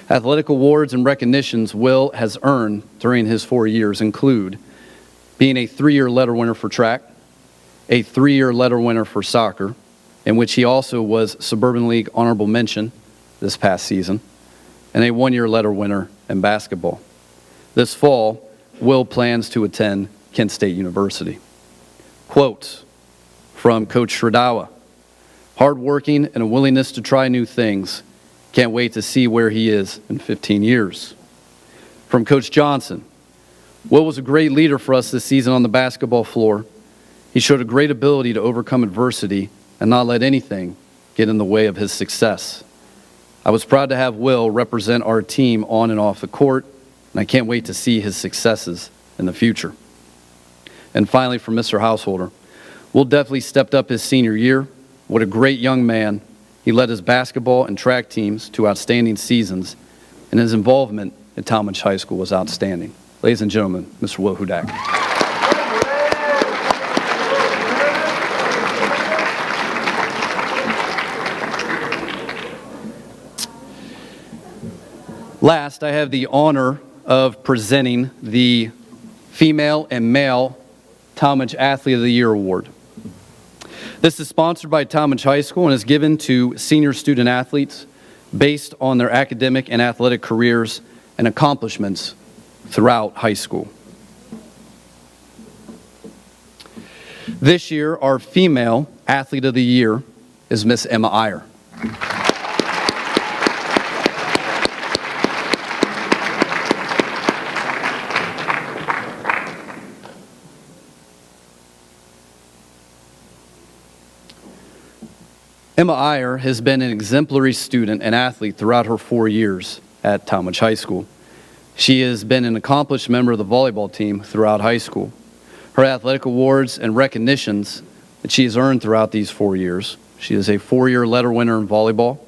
Athletic awards and recognitions Will has earned during his 4 years include being a 3-year letter winner for track, a 3-year letter winner for soccer, in which he also was Suburban League honorable mention this past season, and a 1-year letter winner in basketball. This fall, Will plans to attend Kent State University. Quotes from Coach Shradawa: hardworking and a willingness to try new things. Can't wait to see where he is in 15 years. From Coach Johnson: Will was a great leader for us this season on the basketball floor. He showed a great ability to overcome adversity and not let anything get in the way of his success. I was proud to have Will represent our team on and off the court, and I can't wait to see his successes in the future. And finally, from Mr. Householder: Will definitely stepped up his senior year. What a great young man. He led his basketball and track teams to outstanding seasons, and his involvement at Talmadge High School was outstanding. Ladies and gentlemen, Mr. Will Hudak. Last, I have the honor of presenting the Female and Male Talmadge Athlete of the Year Award. This is sponsored by Talmadge High School and is given to senior student athletes based on their academic and athletic careers and accomplishments throughout high school. This year, our Female Athlete of the Year is Miss Emma Iyer. Emma Iyer has been an exemplary student and athlete throughout her 4 years at Talmadge High School. She has been an accomplished member of the volleyball team throughout high school. Her athletic awards and recognitions that she has earned throughout these 4 years. She is a 4-year letter winner in volleyball.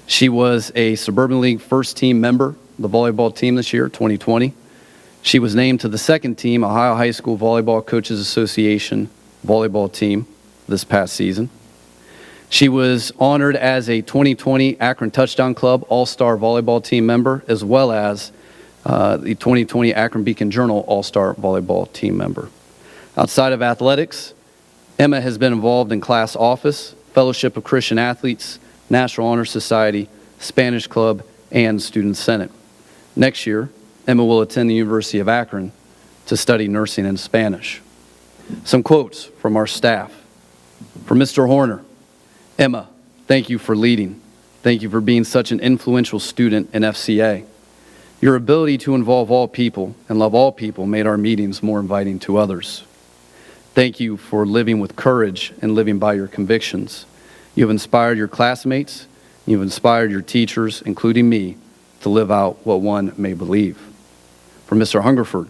She was a Suburban League first team member of the volleyball team this year, 2020. She was named to the second team Ohio High School Volleyball Coaches Association volleyball team this past season. She was honored as a 2020 Akron Touchdown Club All-Star Volleyball Team member, as well as the 2020 Akron Beacon Journal All-Star Volleyball Team member. Outside of athletics, Emma has been involved in class office, Fellowship of Christian Athletes, National Honor Society, Spanish Club, and Student Senate. Next year, Emma will attend the University of Akron to study nursing and Spanish. Some quotes from our staff. From Mr. Horner, Emma, thank you for leading. Thank you for being such an influential student in FCA. Your ability to involve all people and love all people made our meetings more inviting to others. Thank you for living with courage and living by your convictions. You have inspired your classmates. You have inspired your teachers, including me, to live out what one may believe. From Mr. Hungerford,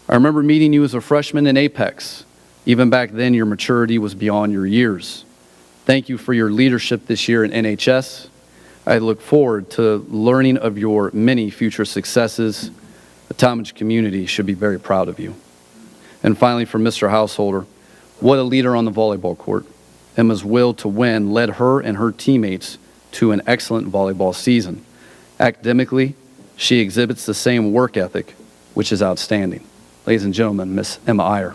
I remember meeting you as a freshman in Apex. Even back then, your maturity was beyond your years. Thank you for your leadership this year in NHS. I look forward to learning of your many future successes. The Talmadge community should be very proud of you. And finally, from Mr. Householder, what a leader on the volleyball court. Emma's will to win led her and her teammates to an excellent volleyball season. Academically, she exhibits the same work ethic, which is outstanding. Ladies and gentlemen, Miss Emma Iyer.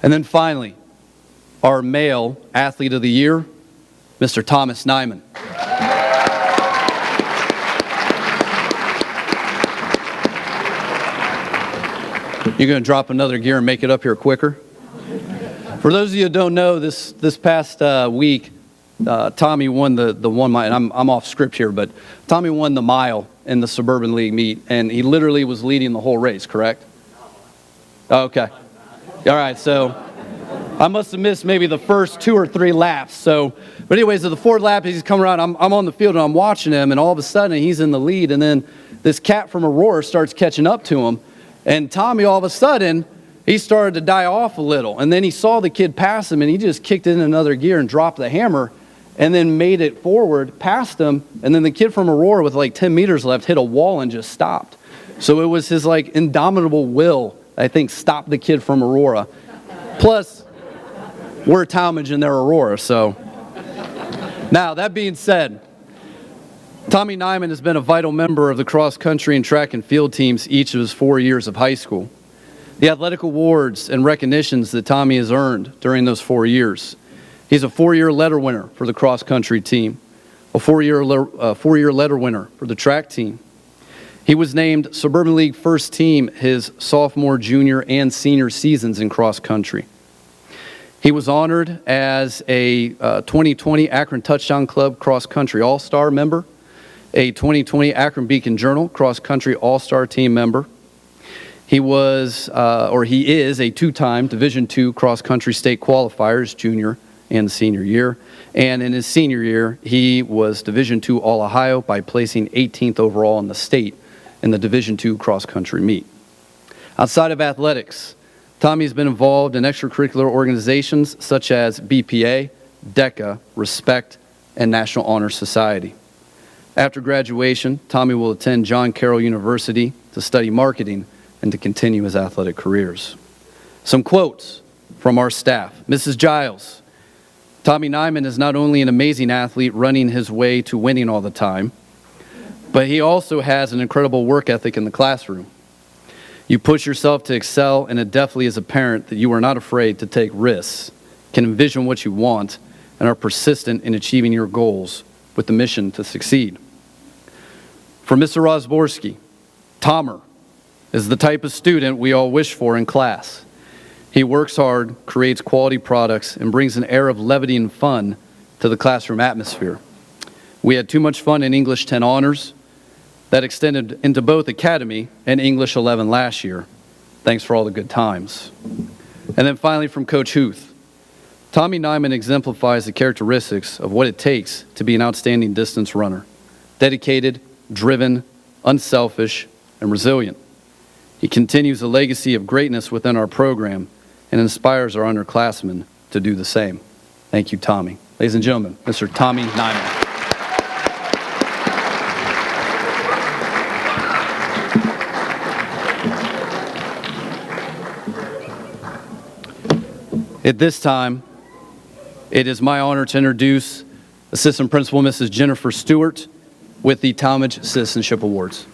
And then finally, our Male Athlete of the Year, Mr. Thomas Nyman. You're going to drop another gear and make it up here quicker? For those of you who don't know, this past week, Tommy won the 1 mile, and I'm off script here, but Tommy won the mile in the Suburban League meet, and he literally was leading the whole race, correct? Okay. All right, so I must have missed maybe the first 2 or 3 laps. But anyways, at the 4th lap, he's coming around. I'm on the field and I'm watching him, and all of a sudden he's in the lead, and then this cat from Aurora starts catching up to him, and Tommy all of a sudden he started to die off a little, and then he saw the kid pass him, and he just kicked it in another gear and dropped the hammer, and then made it forward, past him, and then the kid from Aurora with like 10 meters left hit a wall and just stopped. So it was his like indomitable will, I think, stopped the kid from Aurora. Plus, we're Talmadge and they're Aurora, so. Now, that being said, Tommy Nyman has been a vital member of the cross-country and track and field teams each of his 4 years of high school. The athletic awards and recognitions that Tommy has earned during those 4 years. He's a 4-year letter winner for the cross-country team, a 4-year letter winner for the track team. He was named Suburban League first team his sophomore, junior, and senior seasons in cross-country. He was honored as a 2020 Akron Touchdown Club cross-country all-star member, a 2020 Akron Beacon Journal cross-country all-star team member. He was, he is a 2-time Division II cross-country state qualifiers, junior and senior year. And in his senior year, he was Division II All-Ohio by placing 18th overall in the state in the Division II cross-country meet. Outside of athletics, Tommy's been involved in extracurricular organizations such as BPA, DECA, Respect, and National Honor Society. After graduation, Tommy will attend John Carroll University to study marketing and to continue his athletic careers. Some quotes from our staff. Mrs. Giles, Tommy Nyman is not only an amazing athlete running his way to winning all the time, but he also has an incredible work ethic in the classroom. You push yourself to excel, and it definitely is apparent that you are not afraid to take risks, can envision what you want, and are persistent in achieving your goals with the mission to succeed. For Mr. Rosborski, Tomer is the type of student we all wish for in class. He works hard, creates quality products, and brings an air of levity and fun to the classroom atmosphere. We had too much fun in English 10 honors. That extended into both Academy and English 11 last year. Thanks for all the good times. And then finally from Coach Huth, Tommy Nyman exemplifies the characteristics of what it takes to be an outstanding distance runner. Dedicated, driven, unselfish, and resilient. He continues a legacy of greatness within our program and inspires our underclassmen to do the same. Thank you, Tommy. Ladies and gentlemen, Mr. Tommy Nyman. At this time, it is my honor to introduce Assistant Principal Mrs. Jennifer Stewart with the Talmadge Citizenship Awards.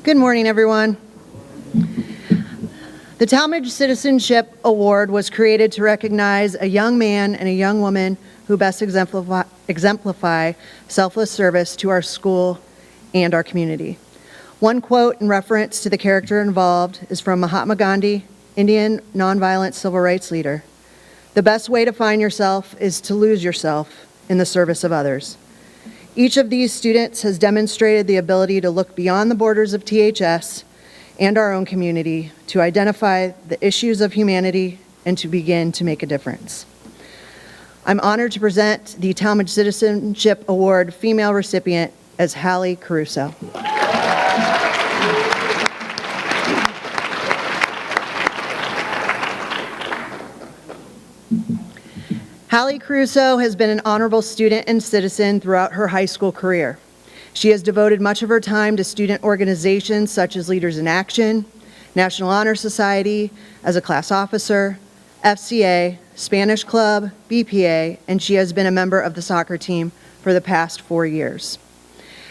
Good morning, everyone. The Talmadge Citizenship Award was created to recognize a young man and a young woman who best exemplify selfless service to our school and our community. One quote in reference to the character involved is from Mahatma Gandhi, Indian nonviolent civil rights leader. The best way to find yourself is to lose yourself in the service of others. Each of these students has demonstrated the ability to look beyond the borders of THS and our own community to identify the issues of humanity and to begin to make a difference. I'm honored to present the Talmadge Citizenship Award female recipient as Hallie Caruso. Hallie Caruso has been an honorable student and citizen throughout her high school career. She has devoted much of her time to student organizations such as Leaders in Action, National Honor Society, as a class officer, FCA, Spanish Club, BPA, and she has been a member of the soccer team for the past 4 years.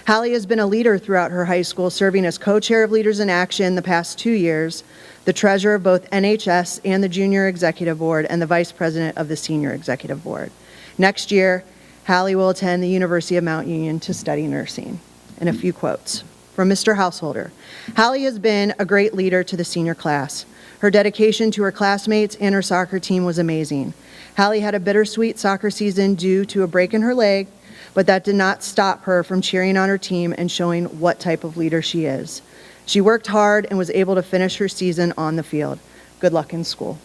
Hallie has been a leader throughout her high school, serving as co-chair of Leaders in Action the past 2 years, the treasurer of both NHS and the Junior Executive Board, and the vice president of the Senior Executive Board. Next year, Hallie will attend the University of Mount Union to study nursing. And a few quotes from Mr. Householder. Hallie has been a great leader to the senior class. Her dedication to her classmates and her soccer team was amazing. Hallie had a bittersweet soccer season due to a break in her leg, but that did not stop her from cheering on her team and showing what type of leader she is. She worked hard and was able to finish her season on the field. Good luck in school.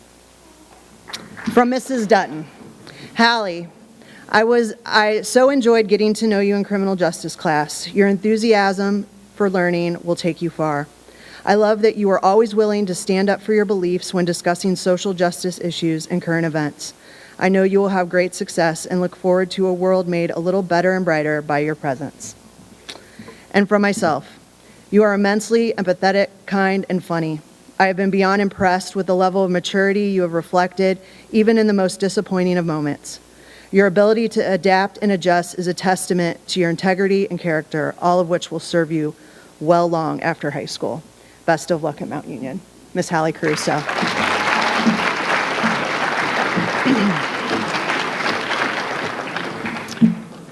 From Mrs. Dutton. Hallie, I so enjoyed getting to know you in criminal justice class. Your enthusiasm for learning will take you far. I love that you are always willing to stand up for your beliefs when discussing social justice issues and current events. I know you will have great success and look forward to a world made a little better and brighter by your presence. And from myself, you are immensely empathetic, kind, and funny. I have been beyond impressed with the level of maturity you have reflected, even in the most disappointing of moments. Your ability to adapt and adjust is a testament to your integrity and character, all of which will serve you well long after high school. Best of luck at Mount Union. Miss Hallie Caruso.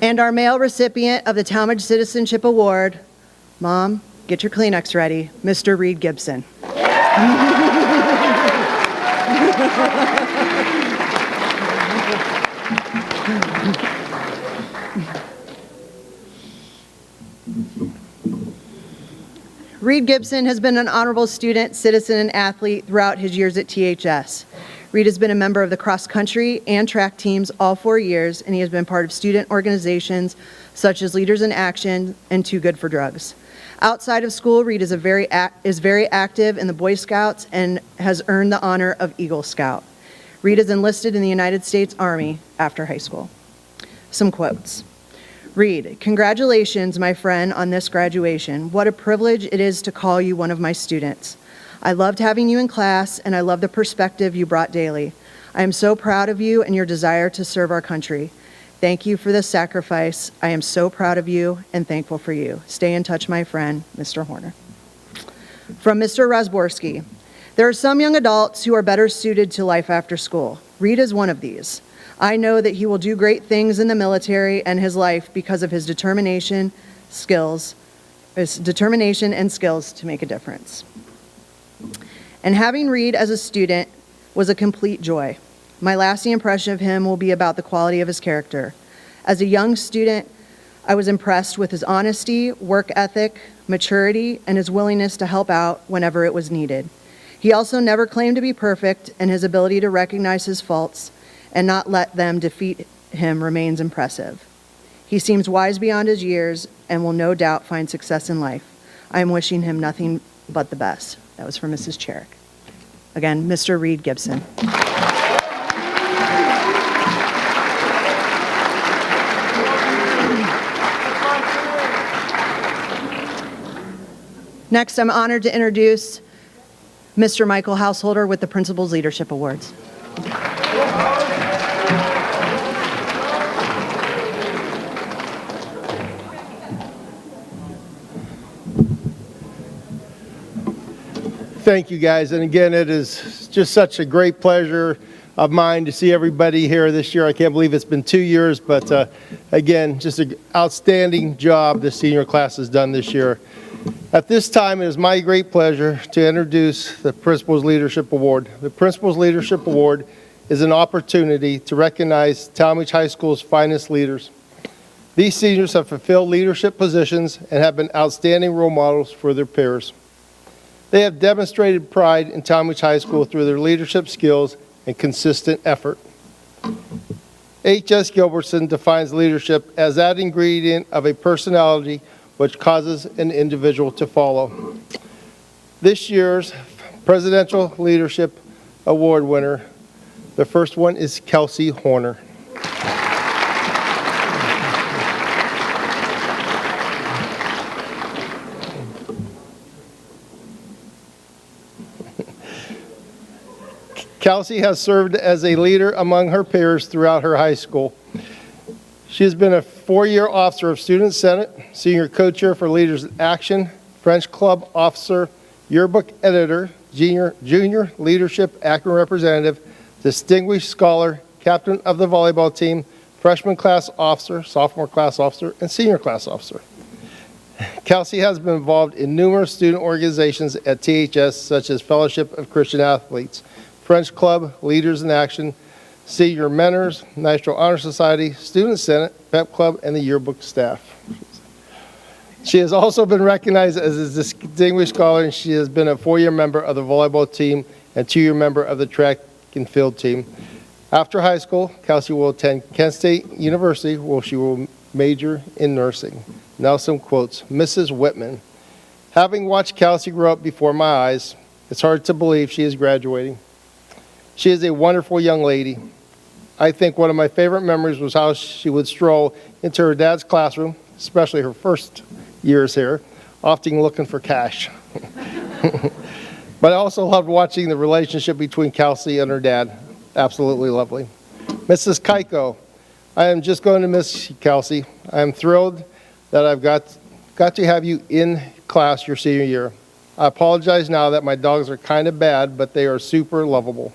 And our male recipient of the Talmadge Citizenship Award, Mom, get your Kleenex ready, Mr. Reed Gibson. Reed Gibson has been an honorable student, citizen, and athlete throughout his years at THS. Reed has been a member of the cross-country and track teams all 4 years, and he has been part of student organizations such as Leaders in Action and Too Good for Drugs. Outside of school, Reed is very active in the Boy Scouts and has earned the honor of Eagle Scout. Reed is enlisted in the United States Army after high school. Some quotes. Reed, congratulations, my friend, on this graduation. What a privilege it is to call you one of my students. I loved having you in class, and I love the perspective you brought daily. I am so proud of you and your desire to serve our country. Thank you for this sacrifice. I am so proud of you and thankful for you. Stay in touch, my friend, Mr. Horner. From Mr. Rasborski, there are some young adults who are better suited to life after school. Reed is one of these. I know that he will do great things in the military and his life because of his determination and skills to make a difference. And having Reed as a student was a complete joy. My lasting impression of him will be about the quality of his character. As a young student, I was impressed with his honesty, work ethic, maturity, and his willingness to help out whenever it was needed. He also never claimed to be perfect, and his ability to recognize his faults and not let them defeat him remains impressive. He seems wise beyond his years and will no doubt find success in life. I am wishing him nothing but the best. That was from Mrs. Cherrick. Again, Mr. Reed Gibson. Next, I'm honored to introduce Mr. Michael Householder with the Principal's Leadership Awards. Thank you, guys. And again, it is just such a great pleasure of mine to see everybody here this year. I can't believe it's been 2 years, but again, just an outstanding job the senior class has done this year. At this time, it is my great pleasure to introduce the Principal's Leadership Award. The Principal's Leadership Award is an opportunity to recognize Talmadge High School's finest leaders. These seniors have fulfilled leadership positions and have been outstanding role models for their peers. They have demonstrated pride in Talmadge High School through their leadership skills and consistent effort. H.S. Gilbertson defines leadership as that ingredient of a personality which causes an individual to follow. This year's Presidential Leadership Award winner, the first one is Kelsey Horner. Kelsey has served as a leader among her peers throughout her high school. She has been a 4-year officer of Student Senate, senior co-chair for Leaders in Action, French Club officer, yearbook editor, junior leadership acting representative, distinguished scholar, captain of the volleyball team, freshman class officer, sophomore class officer, and senior class officer. Kelsey has been involved in numerous student organizations at THS, such as Fellowship of Christian Athletes, French Club, Leaders in Action, Senior Mentors, National Honor Society, Student Senate, Pep Club, and the yearbook staff. She has also been recognized as a distinguished scholar, and she has been a 4-year member of the volleyball team and 2-year member of the track and field team. After high school, Kelsey will attend Kent State University, where she will major in nursing. Now some quotes. Mrs. Whitman, having watched Kelsey grow up before my eyes, it's hard to believe she is graduating. She is a wonderful young lady. I think one of my favorite memories was how she would stroll into her dad's classroom, especially her first years here, often looking for cash. But I also loved watching the relationship between Kelsey and her dad. Absolutely lovely. Mrs. Keiko, I am just going to miss you, Kelsey. I am thrilled that I've got to have you in class your senior year. I apologize now that my dogs are kind of bad, but they are super lovable.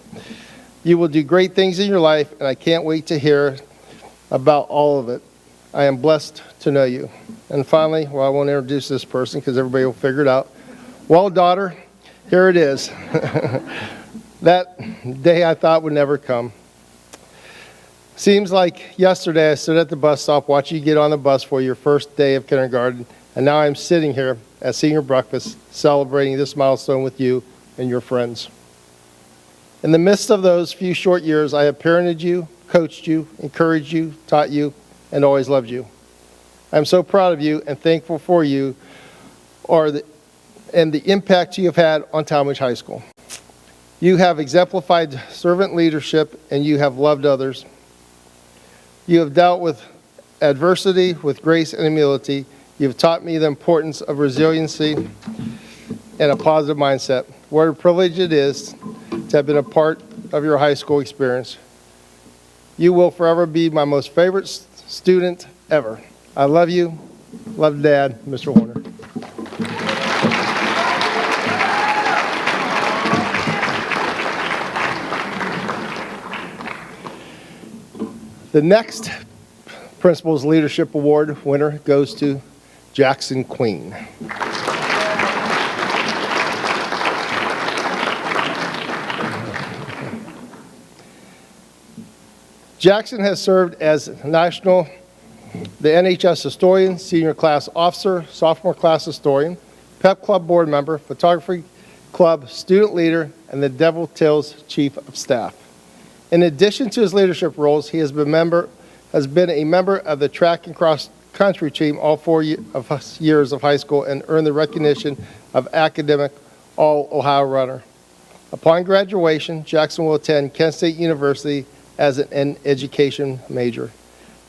You will do great things in your life, and I can't wait to hear about all of it. I am blessed to know you. And finally, well, I won't introduce this person because everybody will figure it out. Well, daughter, here it is. That day I thought would never come. Seems like yesterday I stood at the bus stop watching you get on the bus for your first day of kindergarten, and now I'm sitting here at Senior Breakfast celebrating this milestone with you and your friends. In the midst of those few short years, I have parented you, coached you, encouraged you, taught you, and always loved you. I'm so proud of you and thankful for you and the impact you have had on Talmadge High School. You have exemplified servant leadership and you have loved others. You have dealt with adversity with grace and humility. You've taught me the importance of resiliency and a positive mindset. What a privilege it is to have been a part of your high school experience. You will forever be my most favorite student ever. I love you. Love, Dad, Mr. Warner. The next Principal's Leadership Award winner goes to Jackson Queen. Jackson has served as the NHS historian, senior class officer, sophomore class historian, PEP club board member, photography club student leader, and the Devil Tales chief of staff. In addition to his leadership roles, he has been a member of the track and cross country team all 4 years of high school and earned the recognition of academic All-Ohio runner. Upon graduation, Jackson will attend Kent State University as an education major.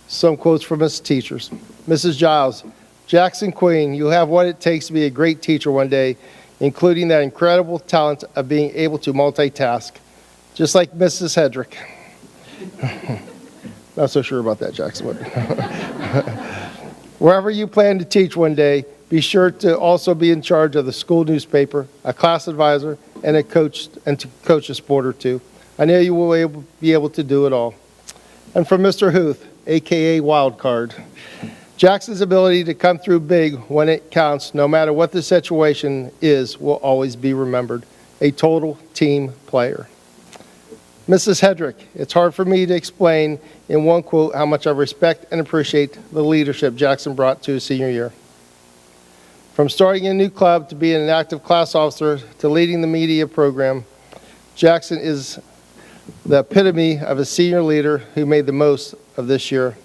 Some quotes from his teachers. Mrs. Giles, Jackson Queen, you have what it takes to be a great teacher one day, including that incredible talent of being able to multitask. Just like Mrs. Hedrick. Not so sure about that, Jackson. Wherever you plan to teach one day, be sure to also be in charge of the school newspaper, a class advisor, and to coach a sport or two. I know you will be able to do it all. And from Mr. Huth, AKA Wild Card, Jackson's ability to come through big when it counts, no matter what the situation is, will always be remembered. A total team player. Mrs. Hedrick, it's hard for me to explain in one quote how much I respect and appreciate the leadership Jackson brought to his senior year. From starting a new club to being an active class officer to leading the media program, Jackson is the epitome of a senior leader who made the most of this year.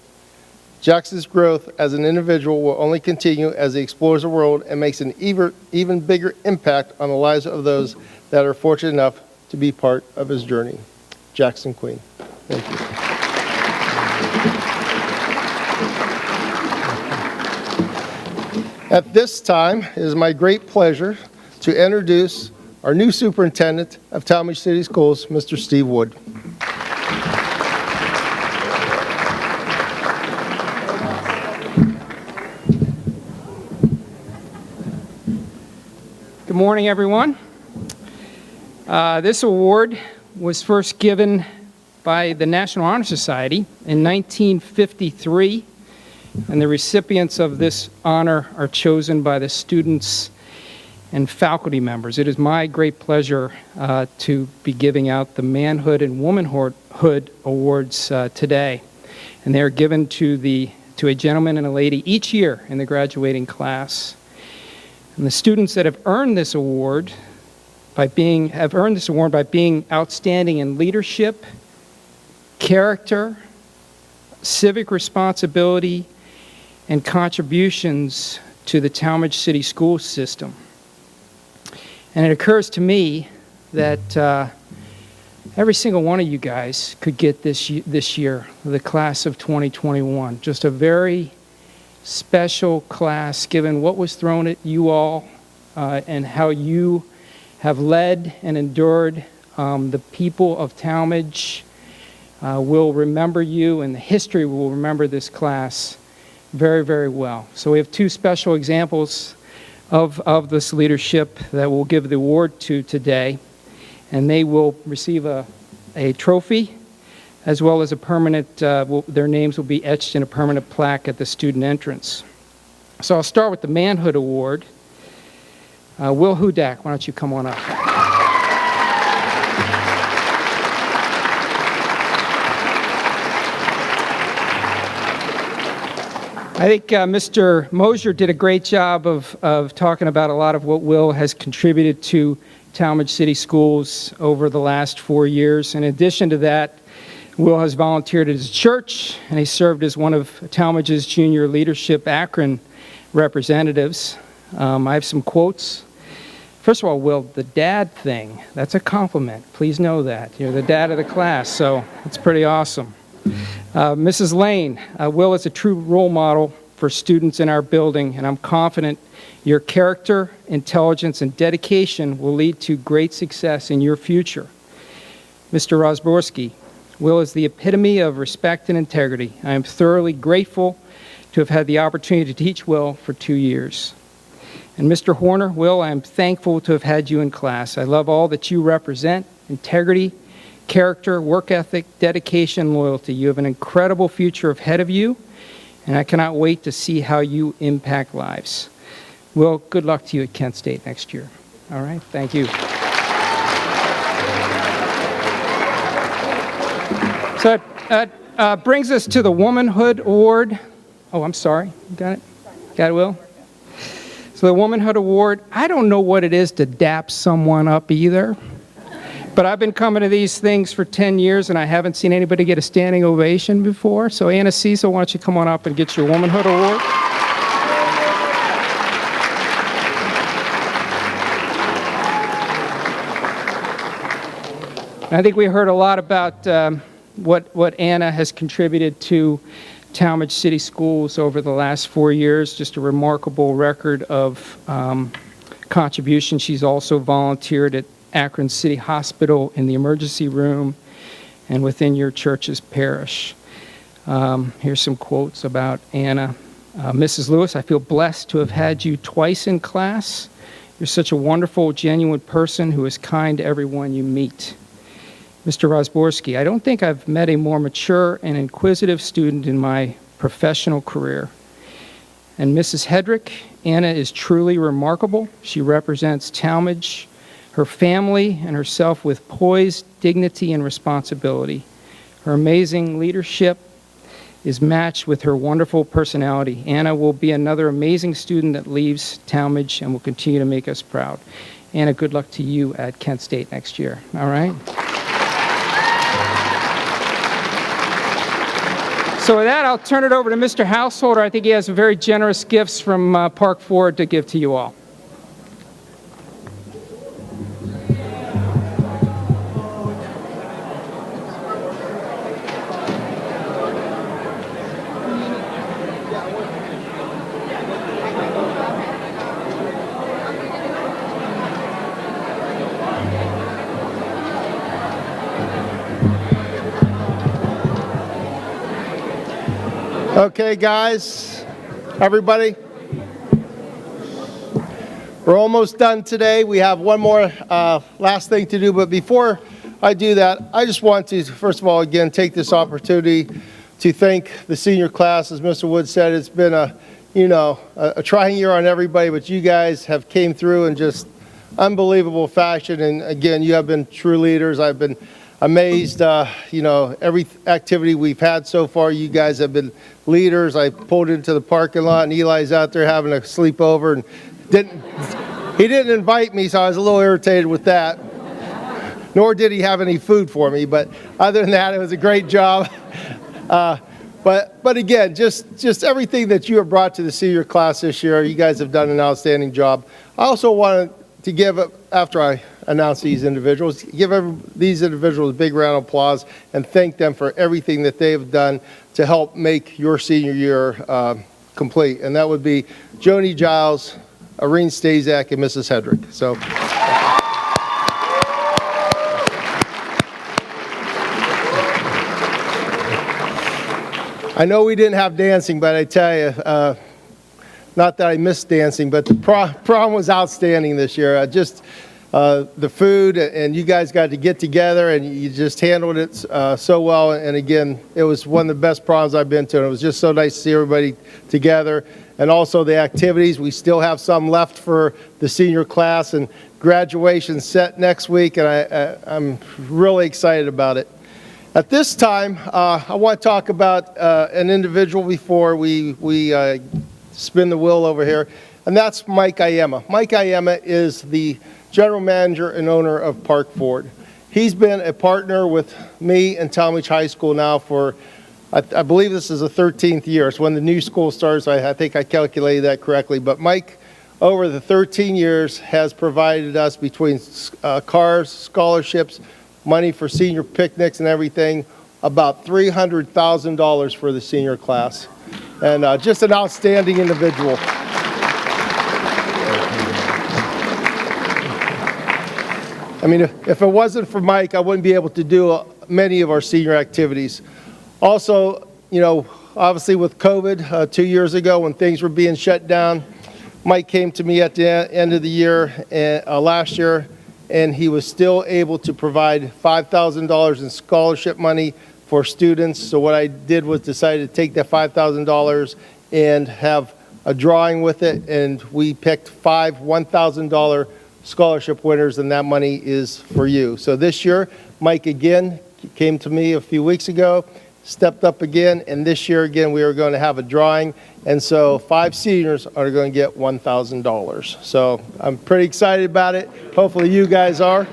Jackson's growth as an individual will only continue as he explores the world and makes an even bigger impact on the lives of those that are fortunate enough to be part of his journey. Jackson Queen. Thank you. At this time, it is my great pleasure to introduce our new superintendent of Talmadge City Schools, Mr. Steve Wood. Good morning, everyone. This award was first given by the National Honor Society in 1953, and the recipients of this honor are chosen by the students and faculty members. It is my great pleasure to be giving out the Manhood and Womanhood Awards today, and they are given to a gentleman and a lady each year in the graduating class. And the students that have earned this award by being outstanding in leadership, character, civic responsibility, and contributions to the Talmadge City school system. And it occurs to me that every single one of you guys could get this year, the class of 2021. Just a very special class, given what was thrown at you all and how you have led and endured. The people of Talmadge will remember you, and the history will remember this class very, very well. So we have two special examples of this leadership that we'll give the award to today, and they will receive a trophy as well as a permanent, their names will be etched in a permanent plaque at the student entrance. So I'll start with the Manhood Award. Will Hudak, why don't you come on up? I think Mr. Mosier did a great job of talking about a lot of what Will has contributed to Talmadge City Schools over the last 4 years. In addition to that, Will has volunteered at his church, and he served as one of Talmadge's junior leadership Akron representatives. I have some quotes. First of all, Will, the dad thing, that's a compliment. Please know that. You're the dad of the class, so it's pretty awesome. Mrs. Lane, Will is a true role model for students in our building, and I'm confident your character, intelligence, and dedication will lead to great success in your future. Mr. Rosborski, Will is the epitome of respect and integrity. I am thoroughly grateful to have had the opportunity to teach Will for 2 years. And Mr. Horner, Will, I am thankful to have had you in class. I love all that you represent: integrity, character, work ethic, dedication, loyalty. You have an incredible future ahead of you, and I cannot wait to see how you impact lives. Will, good luck to you at Kent State next year. All right, thank you. So that brings us to the Womanhood Award. Oh, I'm sorry. You got it? Got it, Will? So the Womanhood Award, I don't know what it is to dap someone up either. But I've been coming to these things for 10 years, and I haven't seen anybody get a standing ovation before. So Anna Cecil, why don't you come on up and get your Womanhood Award? I think we heard a lot about what Anna has contributed to Talmadge City Schools over the last 4 years. Just a remarkable record of contribution. She's also volunteered at Akron City Hospital in the emergency room and within your church's parish. Here's some quotes about Anna. Mrs. Lewis, I feel blessed to have had you twice in class. You're such a wonderful, genuine person who is kind to everyone you meet. Mr. Rosborski, I don't think I've met a more mature and inquisitive student in my professional career. And Mrs. Hedrick, Anna is truly remarkable. She represents Talmadge, her family, and herself with poise, dignity, and responsibility. Her amazing leadership is matched with her wonderful personality. Anna will be another amazing student that leaves Talmadge and will continue to make us proud. Anna, good luck to you at Kent State next year. All right? So with that, I'll turn it over to Mr. Householder. I think he has some very generous gifts from Park Forward to give to you all. Okay, guys, everybody, we're almost done today. We have one more last thing to do, but before I do that, I just want to, first of all, again, take this opportunity to thank the senior class. As Mr. Wood said, it's been a trying year on everybody, but you guys have came through in just unbelievable fashion, and again, you have been true leaders. I've been amazed, every activity we've had so far, you guys have been leaders. I pulled into the parking lot and Eli's out there having a sleepover and he didn't invite me, so I was a little irritated with that. Nor did he have any food for me, but other than that, it was a great job. But again, just everything that you have brought to the senior class this year, you guys have done an outstanding job. I also wanted to give, after I announce these individuals, give these individuals a big round of applause and thank them for everything that they have done to help make your senior year complete. And that would be Joni Giles, Irene Stazak, and Mrs. Hedrick. So. I know we didn't have dancing, but I tell you, not that I missed dancing, but the prom was outstanding this year. The food, and you guys got to get together, and you just handled it so well. And again, it was one of the best proms I've been to, and it was just so nice to see everybody together. And also the activities, we still have some left for the senior class, and graduation set next week, and I'm really excited about it. At this time, I want to talk about an individual before we spin the wheel over here, and that's Mike Iema. Mike Iema is the general manager and owner of Park Forward. He's been a partner with me and Talmadge High School now for, I believe this is the 13th year. It's when the new school starts. I think I calculated that correctly. But Mike, over the 13 years, has provided us between cars, scholarships, money for senior picnics and everything, about $300,000 for the senior class. And just an outstanding individual. I mean, if it wasn't for Mike, I wouldn't be able to do many of our senior activities. Also, you know, obviously with COVID 2 years ago when things were being shut down, Mike came to me at the end of the year, last year, and he was still able to provide $5,000 in scholarship money for students. So what I did was decided to take that $5,000 and have a drawing with it, and we picked 5 $1,000 scholarship winners, and that money is for you. So this year, Mike again came to me a few weeks ago, stepped up again, and this year again we are going to have a drawing, and so 5 seniors are going to get $1,000. So I'm pretty excited about it. Hopefully you guys are.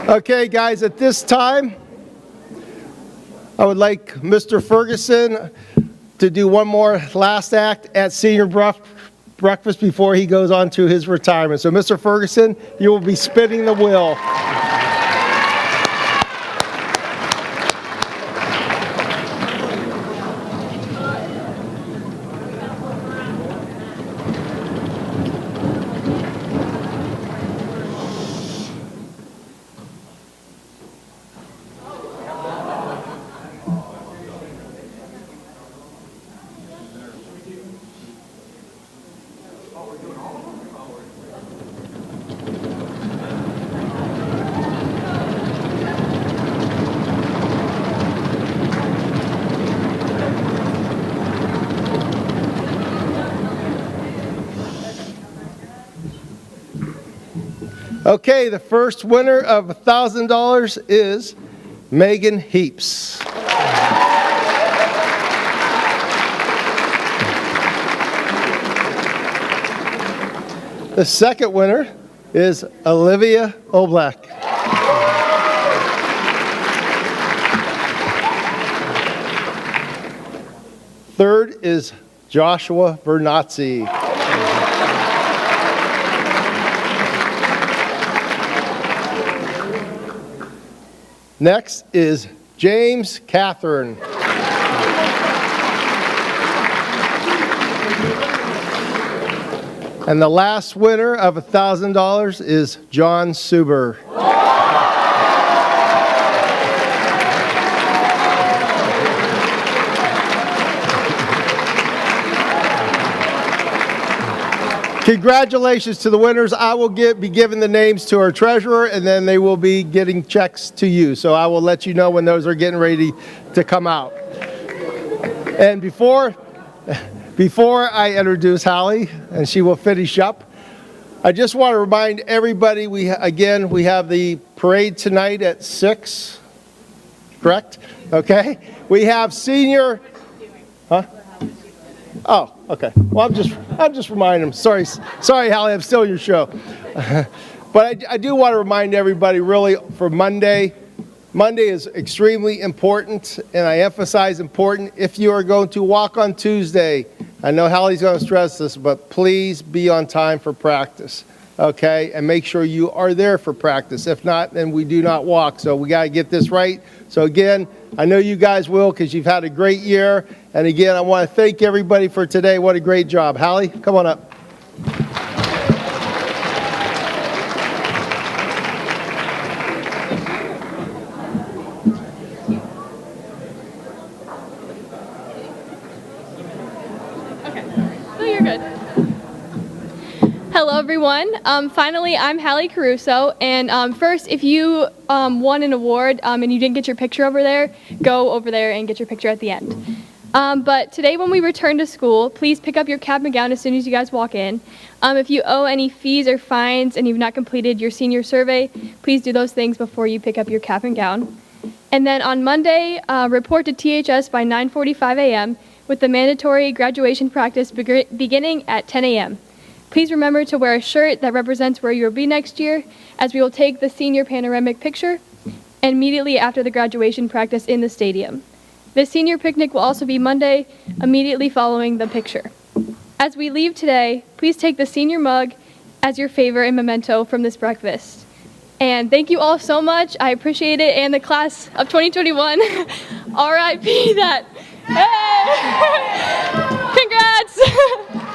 Okay, guys, at this time, I would like Mr. Ferguson to do one more last act at Senior Breakfast before he goes on to his retirement. So, Mr. Ferguson, you will be spinning the wheel. Okay, the first winner of $1,000 is Megan Heaps. The second winner is Olivia Oblak. Third is Joshua Vernazzi. Next is James Catherine. And the last winner of $1,000 is John Suber. Congratulations to the winners. I will be giving the names to our treasurer, and then they will be getting checks to you. So I will let you know when those are getting ready to come out. And before I introduce Hallie, and she will finish up, I just want to remind everybody, we have the parade tonight at 6, correct? Okay. We have senior, huh? Oh, okay. Well, I'm just reminding them. Sorry, Hallie, I'm still your show. But I do want to remind everybody, really, for Monday. Monday is extremely important, and I emphasize important. If you are going to walk on Tuesday, I know Hallie's going to stress this, but please be on time for practice, okay? And make sure you are there for practice. If not, then we do not walk. So we got to get this right. So again, I know you guys will because you've had a great year. And again, I want to thank everybody for today. What a great job. Hallie, come on up. Hello, everyone. Finally, I'm Hallie Caruso, and first, if you won an award and you didn't get your picture over there, go over there and get your picture at the end. But today, when we return to school, please pick up your cap and gown as soon as you guys walk in. If you owe any fees or fines and you've not completed your senior survey, please do those things before you pick up your cap and gown. And then on Monday, report to THS by 9:45 a.m. with the mandatory graduation practice beginning at 10 a.m. Please remember to wear a shirt that represents where you will be next year, as we will take the senior panoramic picture immediately after the graduation practice in the stadium. The senior picnic will also be Monday, immediately following the picture. As we leave today, please take the senior mug as your favor and memento from this breakfast. And thank you all so much. I appreciate it. And the class of 2021, RIP that. Hey! Congrats!